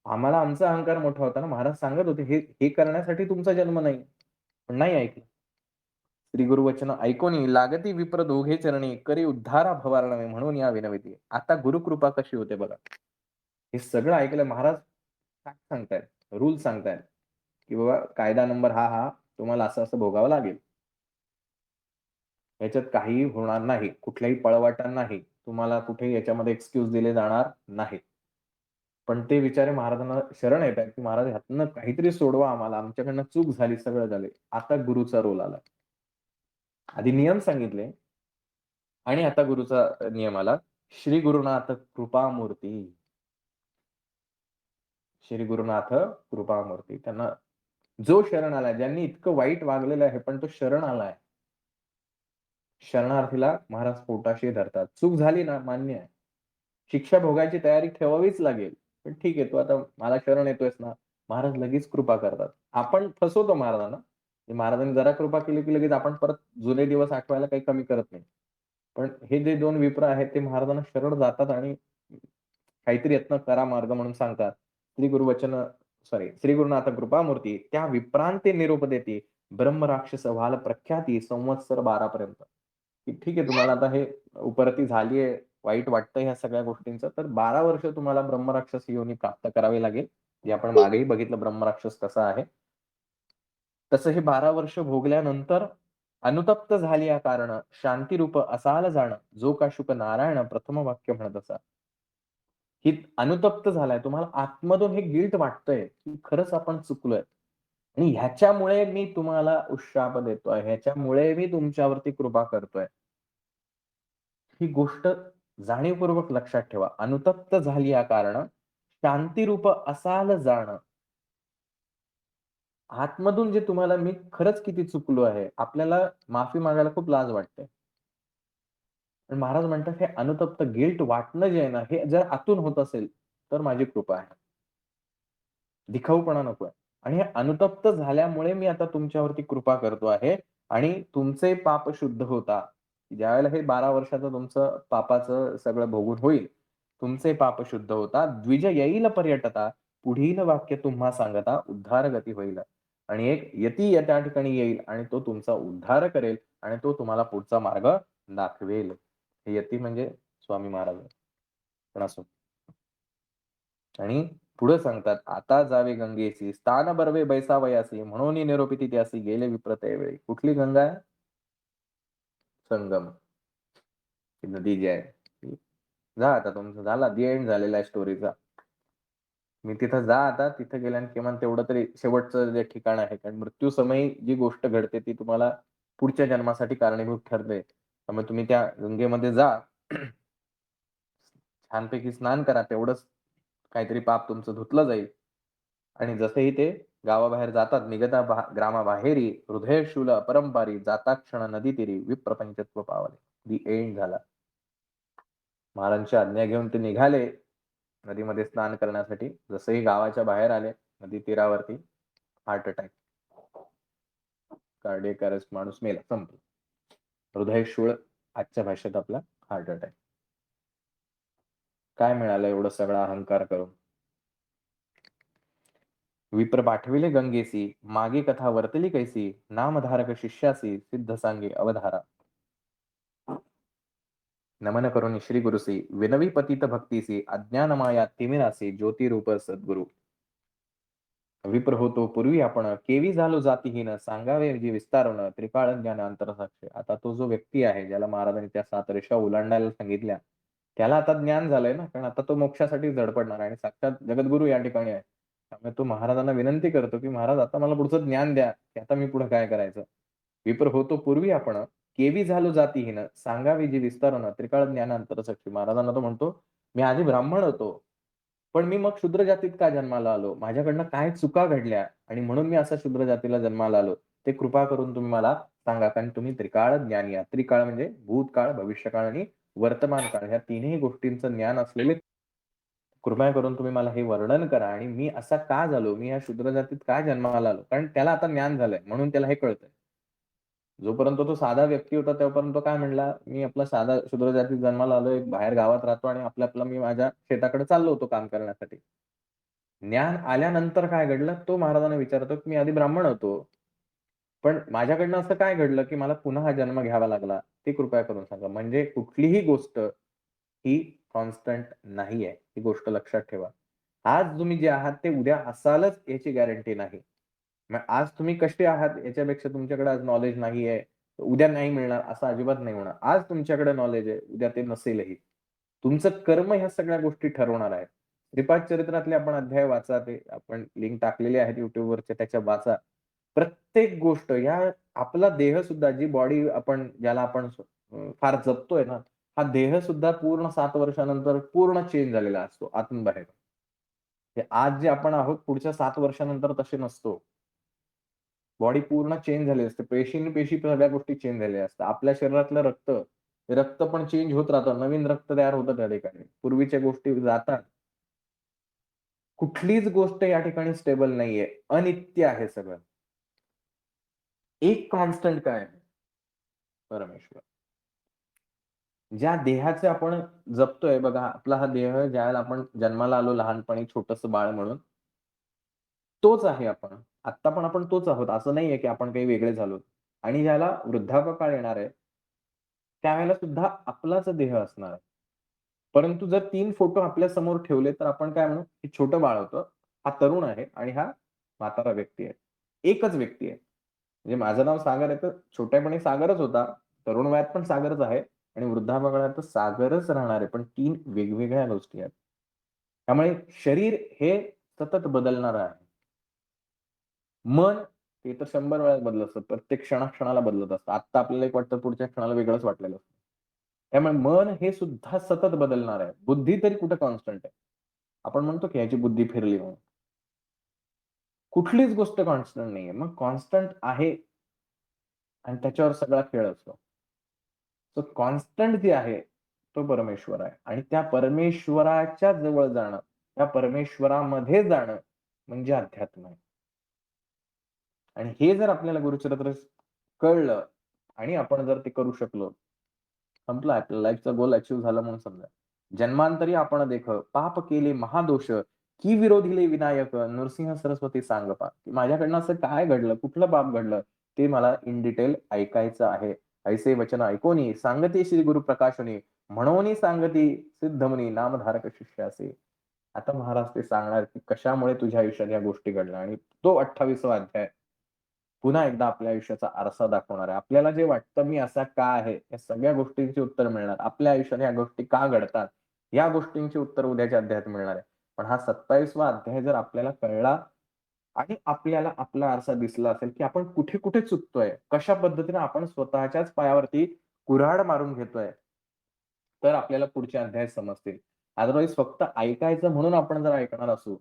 आम्हाला आमचा अहंकार मोठा होता ना. महाराज सांगत होते, "हे हे करण्यासाठी तुमचा जन्म नाही." पण नाही ऐकलं. श्री गुरुवचन ऐकोनी लागती विप्र दोघे चरणी, करी उद्धारा भवारणवे म्हणून या विनवती. आता गुरुकृपा कशी होते बघा. हे सगळं ऐकलं महाराज काय सांगतायत, रूल सांगतायत, की बाबा कायदा नंबर हा, तुम्हाला असं-असं भोगावं लागेल. ह्याच्यात काहीही होणार नाही. कुठल्याही पळवाटा नाही. तुम्हाला कुठेही याच्यामध्ये एक्सक्यूज दिले जाणार नाहीत. पण ते बिचारे महाराजांना शरण येतायत, की महाराज ह्यातनं काहीतरी सोडवा आम्हाला. आमच्याकडनं चूक झाली, सगळं झालंय. आता गुरुचा रोल आला. आधी नियम सांगितले आणि आता गुरुचा नियम आला. श्री गुरुनाथ कृपामूर्ती. श्री गुरुनाथ कृपामूर्ती. त्यांना जो शरण आलाय, ज्यांनी इतकं वाईट वागलेलं आहे, पण तो शरण आलाय. शरणार्थीला महाराज पोटाशी धरतात. चूक झाली ना, मान्य आहे. शिक्षा भोगायची तयारी ठेवावीच लागेल. पण ठीक आहे, तू आता मला शरण येतोयस ना, महाराज लगेच कृपा करतात. आपण फसवतो महाराजांना. महाराजांनी जरा कृपा केली, की लगेच आपण परत जुने दिवस आठवायला काही कमी करत नाही. पण हे जे 2 विप्र आहेत, ते महाराजांना शरण जातात आणि काहीतरी यत्न करा मार्ग म्हणून सांगतात. श्री गुरुनाथ कृपामूर्ती त्या विप्रांते निरोप देती. ब्रह्मराक्षस व्हाल प्रख्याती संवत्सर 12 पर्यंत. की ठीक आहे तुम्हाला आता हे उपरती झालीये, वाईट वाटतंय ह्या सगळ्या गोष्टींचं, तर 12 वर्ष तुम्हाला ब्रह्मराक्षस योनी प्राप्त करावी लागेल. जे आपण मागेही बघितलं ब्रह्मराक्षस कसा आहे. तसं हे 12 वर्ष भोगल्यानंतर अनुतप्त झाली या कारण शांतिरूप असाल जाण, जो का शुक नारायण प्रथम वाक्य म्हणत असा. की अनुतप्त झालाय. तुम्हाला आतमधून हे गिल्ट वाटतंय, की खरंच आपण चुकलोय. आणि ह्याच्यामुळे मी तुम्हाला उशाप देतोय. ह्याच्यामुळे मी तुमच्यावरती कृपा करतोय. ही गोष्ट जाणीवपूर्वक लक्षात ठेवा. अनुतप्त झाली या कारण शांतिरूप असाल जाण. आतमधून जे तुम्हाला मी खरंच किती चुकलो आहे. आपल्याला माफी मागायला खूप लाज वाटते. पण महाराज म्हणतात हे अनुतप्त गिल्ट वाटणं जे आहे ना, हे जर आतून होत असेल, तर माझी कृपा आहे. दिखाऊपणा नकोय. आणि हे अनुतप्त झाल्यामुळे मी आता तुमच्यावरती कृपा करतो आहे आणि तुमचे पाप शुद्ध होता. ज्यावेळेला हे 12 वर्षाचं तुमचं पापाचं सगळं भोगून होईल, तुमचे पाप शुद्ध होता. द्विज येईल पर्यटता, पुढील वाक्य तुम्हा सांगता, उद्धार गती होईल. आणि एक यती त्या ठिकाणी येईल आणि तो तुमचा उद्धार करेल आणि तो तुम्हाला पुढचा मार्ग दाखवेल. हे यती म्हणजे स्वामी महाराज. पण असो. आणि पुढे सांगतात, "आता जावे गंगेसी, स्थान बर्वे बैसावयासी, म्हणून निरोपिती त्यासी गेले विप्र वेळी." कुठली गंगा आहे? संगम. ती नदी जी आहे. ती जा आता तुमचा झाला दी एंड झालेला आहे स्टोरीचा. मी तिथं जा आता, तिथे गेल्याने किमान तेवढं तरी शेवटचं जे ठिकाण आहे. कारण मृत्यूसमयी जी गोष्ट घडते ती तुम्हाला पुढच्या जन्मासाठी कारणीभूत ठरते. त्यामुळे तुम्ही त्या गंगेमध्ये जा. छानपैकी स्नान करा. तेवढंच काहीतरी पाप तुमचं धुतलं जाईल. आणि जसेही ते गावाबाहेर जातात, निघता ग्रामाबाहेरी हृदयशूल अपरंपारी जाता क्षण नदी तीरी विप्रपंचत्व पावले. दी एंड झाला. महाराजांची आज्ञा घेऊन ते निघाले नदीमध्ये स्नान करण्यासाठी. जसेही गावाच्या बाहेर आले, नदी तीरावरती हार्ट अटॅक. कार्डियक अरेस्ट माणूस मेला, संपलं. हृदयशूळ आजच्या भाषेत आपला हार्ट अटॅक. काय मिळालं एवढं सगळा अहंकार करून? विप्र पाठविले गंगेसी, मागे कथा वर्तली कैसी, नामधारक शिष्यासी, सिद्ध सांगे अवधारा. नमन करून श्री गुरुसी, विनवी पतित भक्तीसी, अज्ञान माया तिमिरासी, ज्योतिरूप सद्गुरु. विप्र होतो पूर्वी आपण, केवी झालो जातीहीन, सांगावे जी विस्तारून, त्रिकाळ ज्ञान अंतरसाक्ष. आता तो जो व्यक्ती आहे, ज्याला महाराजांनी त्या 7 रेषा ओलांडायला सांगितल्या, त्याला आता ज्ञान झालंय ना, कारण आता तो मोक्षासाठी धडपडणार आहे आणि साक्षात जगद्गुरु या ठिकाणी आहे. त्यामुळे तो महाराजांना विनंती करतो, की महाराज आता मला पुढचं ज्ञान द्या, की आता मी पुढे काय करायचं? विप्र होतो पूर्वी आपण, केवी झालो जातीहीन, सांगावी जी विस्तारण, त्रिकाळ ज्ञान अंतरसाक्षी. महाराजांना तो म्हणतो, मी आधी ब्राह्मण होतो. पण मी मग शूद्र जातीत का जन्माला आलो? माझ्याकडनं काय चुका घडल्या आणि म्हणून मी असा शूद्र जातीला जन्माला आलो. ते कृपा करून तुम्ही मला सांगा. कारण तुम्ही त्रिकाळ ज्ञानी आहात. त्रिकाळ म्हणजे भूतकाळ, भविष्यकाळ आणि वर्तमान काळ. ह्या तिन्ही गोष्टींचं ज्ञान असलेले कृपया करून तुम्ही मला हे वर्णन करा आणि मी असा का झालो? मी या शूद्र जातीत का जन्माला आलो? कारण त्याला आता ज्ञान झालंय म्हणून त्याला हे कळतंय. जोपर्यंत तो साधा व्यक्ती होता तोपर्यंत तो काय म्हणला, "मी आपला साधा शूद्र जातीत जन्माला आलोय, बाहेर गावात राहतो आणि आपलं मी माझ्या शेताकडे चाललो होतो काम करण्यासाठी." ज्ञान आल्यानंतर काय घडलं? तो महाराजांना विचारतो, की "मी आधी ब्राह्मण होतो. पण माझ्याकडनं असं काय घडलं, की मला पुन्हा हा जन्म घ्यावा लागला? ते कृपया करून सांगा." म्हणजे कुठलीही गोष्ट ही कॉन्स्टंट नाहीये. ही गोष्ट लक्षात ठेवा. आज तुम्ही जे आहात ते उद्या असालच याची गॅरंटी नाही. मग आज तुम्ही कसे आहात याच्यापेक्षा तुमच्याकडे आज नॉलेज नाहीये, उद्या नाही मिळणार असं अजिबात नाही होणार. आज तुमच्याकडे नॉलेज आहे, उद्या ते नसेलही. तुमचं कर्म ह्या सगळ्या गोष्टी ठरवणार आहेत. श्रीपाद चरित्रातले आपण अध्याय वाचा ते आपण लिंक टाकलेले आहेत YouTubeवरचे त्याच्या वाचा. प्रत्येक गोष्ट या आपला देह सुद्धा जी बॉडी आपण ज्याला आपण फार जपतोय ना, हा देह सुद्धा पूर्ण 7 वर्षानंतर पूर्ण चेंज झालेला असतो आतून बाहेर. हे आज जे आपण आहोत पुढच्या 7 वर्षानंतर तसे नसतो. बॉडी पूर्ण चेंज झालेली असते. पेशी सगळ्या गोष्टी चेंज झालेल्या असतात. आपल्या शरीरातलं रक्त, ते रक्त पण चेंज होत राहतं. नवीन रक्त तयार होतं त्या ठिकाणी. पूर्वीच्या गोष्टी जातात. कुठलीच गोष्ट या ठिकाणी स्टेबल नाहीये. अनित्य आहे सगळं. एक कॉन्स्टंट काय आहे? परमेश्वर. ज्या देहाचे आपण जपतोय बघा, आपला हा देह ज्यावेळेला आपण जन्माला आलो लहानपणी छोटंसं बाळ म्हणून, तोच आहे आपण. आत्ता पण आपण तोच आहोत. असं नाहीये की आपण काही वेगळे झालोत. आणि ज्याला वृद्धापकाळ येणार आहे, त्यावेळेला सुद्धा आपलाच देह असणार आहे. परंतु जर 3 फोटो आपल्या समोर ठेवले, तर आपण काय म्हणू, हे छोटं बाळ होतं, हा तरुण आहे आणि हा म्हातारा व्यक्ती आहे. एकच व्यक्ती आहे. म्हणजे माझं नाव सागर आहे, तर छोटेपणी सागरच होता. तरुण वयात पण सागरच आहे आणि वृद्धापकाळात तर सागरच राहणार आहे. पण 3 वेगवेगळ्या गोष्टी आहेत. त्यामुळे शरीर हे सतत बदलणारं आहे. मन हे तर 100 वेळा बदलत असतं. प्रत्येक क्षणाक्षणाला बदलत असतं. आत्ता आपल्याला एक वाटतं, पुढच्या क्षणाला वेगळंच वाटलेलं असतं. त्यामुळे मन हे सुद्धा सतत बदलणार आहे. बुद्धी तरी कुठे कॉन्स्टंट आहे. आपण म्हणतो की ह्याची बुद्धी फिरली म्हणून. कुठलीच गोष्ट कॉन्स्टंट नाहीये. मग कॉन्स्टंट आहे आणि त्याच्यावर सगळा खेळ असतो. सो कॉन्स्टंट जे आहे, तो परमेश्वर आहे आणि त्या परमेश्वराच्या जवळ जाणं, त्या परमेश्वरामध्ये जाणं म्हणजे अध्यात्म आहे. आणि हे जर आपल्याला गुरुचरित्र कळलं आणि आपण जर ते करू शकलो, संपलं आपलं लाईफचा गोल अचीव्ह झाला म्हणून समजा. जन्मांतरी आपण देख, पाप केले महादोष, की विरोधिले विनायक, नृसिंह सरस्वती सांग पा. माझ्याकडनं असं काय घडलं, कुठलं पाप घडलं, ते मला इन डिटेल ऐकायचं आहे. ऐसे वचन ऐकोनी सांगते श्री गुरु प्रकाशनी, म्हणून सांगती सिद्धमुनी नामधारक शिष्यासे. आता महाराज ते सांगणार की कशामुळे तुझ्या आयुष्यात या गोष्टी घडल्या आणि तो 28वा अध्याय पुन्हा एकदा आपल्या आयुष्याचा आरसा दाखवणार आहे. आपल्याला जे वाटतं मी असा का आहे? या सगळ्या गोष्टींची उत्तर मिळणार. आपल्या आयुष्यात ह्या गोष्टी का घडतात? या गोष्टींची उत्तर उद्याच्या अध्यायात मिळणार आहे. पण हा 27वा अध्याय जर आपल्याला कळला आणि आपल्याला आपला आरसा दिसला असेल, की आपण कुठे-कुठे चुकतोय, कशा पद्धतीने आपण स्वतःच्याच पायावरती कुऱ्हाड मारून घेतोय, तर आपल्याला पुढचे अध्याय समजतील. अदरवाईज फक्त ऐकायचं म्हणून आपण जर ऐकणार असू,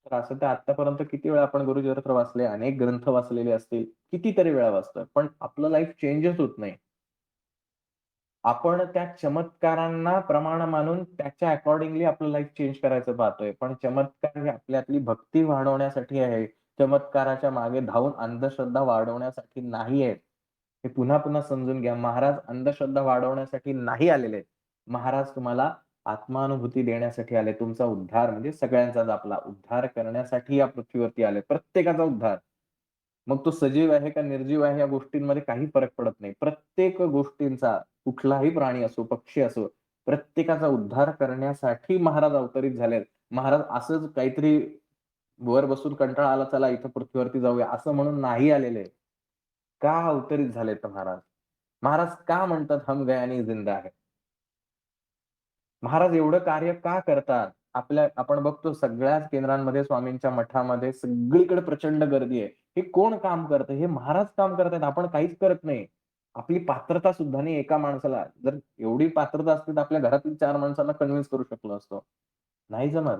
तर असं तर आत्तापर्यंत किती वेळा आपण गुरुचरित्र वाचले, अनेक ग्रंथ वाचलेले असतील, कितीतरी वेळा वाचतोय. पण आपलं लाईफ चेंजच होत नाही. आपण त्या चमत्कारांना प्रमाण मानून त्याच्या अकॉर्डिंगली आपलं लाईफ चेंज करायचं पाहतोय. पण चमत्कार हे आपल्यातली भक्ती वाढवण्यासाठी आहे. चमत्काराच्या मागे धावून अंधश्रद्धा वाढवण्यासाठी नाही आहेत. हे पुन्हा-पुन्हा समजून घ्या. महाराज अंधश्रद्धा वाढवण्यासाठी नाही आलेले आहेत. महाराज तुम्हाला आत्मानुभूती देण्यासाठी आले. तुमचा उद्धार म्हणजे सगळ्यांचाच आपला उद्धार करण्यासाठी या पृथ्वीवरती आले. प्रत्येकाचा उद्धार. मग तो सजीव आहे का निर्जीव आहे या गोष्टींमध्ये काही फरक पडत नाही. प्रत्येक गोष्टींचा कुठलाही प्राणी असो, पक्षी असो, प्रत्येकाचा उद्धार करण्यासाठी महाराज अवतरित झालेत. महाराज असंच काहीतरी वर बसून कंटाळा आला, चला इथं पृथ्वीवरती जाऊया, असं म्हणून नाही आलेले. का अवतरित झालेत महाराज? महाराज का म्हणतात हम गयानी जिंदा है? महाराज एवढं कार्य का करतात? आपण बघतो सगळ्याच केंद्रांमध्ये, स्वामींच्या मठामध्ये सगळीकडे प्रचंड गर्दी आहे. हे कोण काम करतं? हे महाराज काम करतायत. आपण काहीच करत नाही. आपली पात्रता सुद्धा नाही एका माणसाला. जर एवढी पात्रता असती तर आपल्या घरातील 4 माणसांना कन्व्हिन्स करू शकलो असतो. नाही जमत.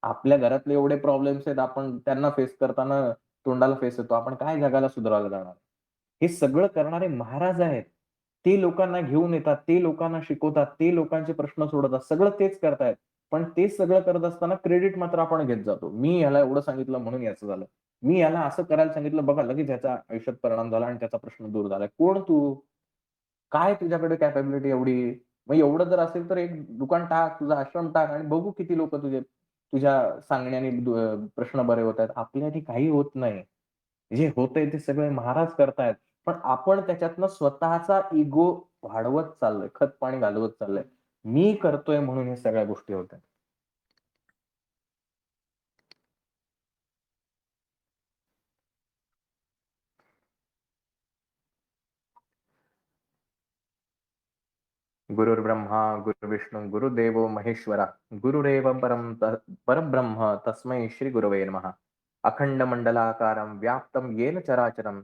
आपल्या घरातले एवढे प्रॉब्लेम्स आहेत. आपण त्यांना फेस करताना तोंडाला फेस येतो. आपण काय जगाला सुधारायला जाणार? हे सगळं करणारे महाराज आहेत. ते लोकांना घेऊन येतात, ते लोकांना शिकवतात, ते लोकांचे प्रश्न सोडवतात. सगळं तेच करतायत. पण तेच सगळं करत असताना क्रेडिट मात्र आपण घेत जातो. मी ह्याला एवढं सांगितलं म्हणून याचं झालं. मी याला असं करायला सांगितलं बघा लगेच ह्याच्या आयुष्यात परिणाम झाला आणि त्याचा प्रश्न दूर झालाय. कोण तू? काय तुझ्याकडे कॅपॅबिलिटी एवढी? मग एवढं जर असेल तर एक दुकान टाक, तुझा आश्रम टाक आणि बघू किती लोकं तुझ्या सांगण्याने प्रश्न बरे होतायत. आपल्याने काही होत नाही. जे होतंय ते सगळे महाराज करतायत. पण आपण त्याच्यातनं स्वतःचा इगो वाढवत चाललोय, खत-पाणी घालवत चाललोय. मी करतोय म्हणून हे सगळ्या गोष्टी होतायत. गुरुर्ब्रह्मा, गुरुर्विष्णू, गुरुदेवो महेश्वरा, गुरुरेव परब्रह्म तस्मै श्री गुरवे नमः. अखंडमंडलाकारं व्याप्तं येन चराचरं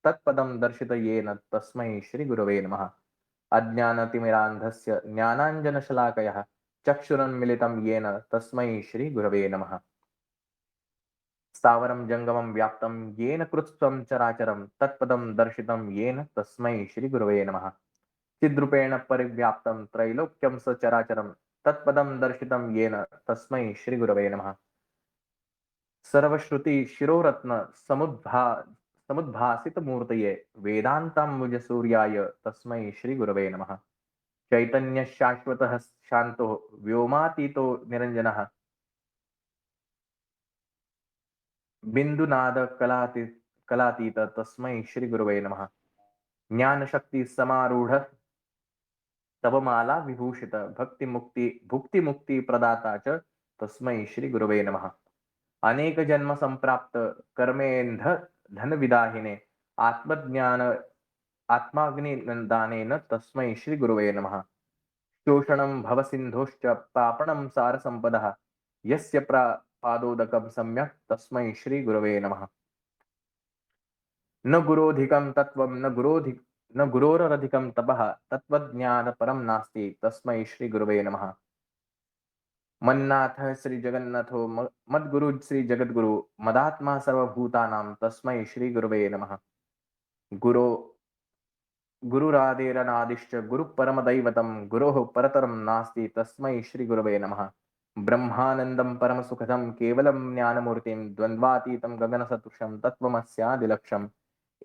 तत्पदं दर्शित येन तस्मै श्री गुरवे नमः. अज्ञानतिमिरान्धस्य ज्ञानाञ्जनशलाकयः चक्षुरुन्मिलितं येन तस्मै श्री गुरवे नमः. स्थावरं जङ्गमं व्याप्तं येन कृत्स्नं चराचरं तत्पदं दर्शितं येन तस्मै श्री गुरवे नमः. चिद्रूपेण परिव्याप्तं त्रैलोक्यं सचराचरं तत्पदं दर्शितं येन तस्मै श्रीगुरवे नमः. सर्वश्रुती शिरोरत्न समुद्भासितमूर्तये वेदान्ताम्बुजसूर्याय तस्मै श्रीगुरवे नमः. चैतन्य शाश्वतः शान्तो व्योमातीतो निरञ्जनः बिंदुनाद कलातीत तस्मै श्री गुरुवे नमः. ज्ञानशक्ती समारूढ तवमाला विभूषित भुक्तिमुक्ती प्रदाता च तस्मै श्री गुरुवे नमः. अनेक जन्म संप्राप्त कर्मेंध धन विदाहिने आत्मज्ञान आत्माग्निनंदानेन तस्मै श्री गुरुवे नमः. शोषणं भवसिन्धोश्च पापणं सारसम्पदः यस्य पादोदकं सम्यक् तस्मै श्री गुरुवे नमः. न गुरोधिकं तत्त्वं न गुरोरधिकं तपः तत्त्वज्ञान परं नास्ति तस्मै श्री गुरुवे नमः. मन्नाथ श्री जगन्नाथो मद्गुरु श्री जगद्गुरु मदात्मा सर्वभूतानां तस्मै श्री गुरुवे नमः. गुरो गुरुरादेरनादिश्च गुरुपरमदैवतं गुरोः परतरं नास्ति तस्मै श्री गुरुवे नमः. ब्रह्मानन्दं परमसुखदं केवलं ज्ञानमूर्तिं द्वन्द्वातीतं गगनसदृशं तत्त्वमस्यादिलक्ष्यम्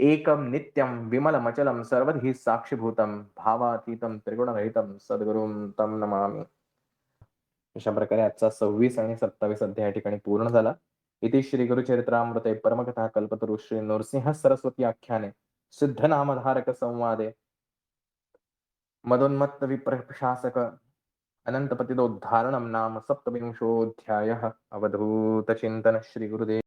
एकं नित्यं विमलमचलं सर्वधि साक्षीभूतं भावातीतं त्रिगुणरहितं सद्गुरुं तं नमामि. अशा प्रकारे आजचा 26 आणि 27 अध्याय या ठिकाणी पूर्ण झाला. इति श्री गुरुचरित्रामृते परमकथा कल्पतरु श्री नरसिंह सरस्वती आख्याने सिद्धनामधारक संवादे मदोन्मत्त विप्रशासक अनंतपतिदोद्धारणं नाम सप्तविंशोऽध्यायः. अवधूत चिंतन श्री गुरुदेव.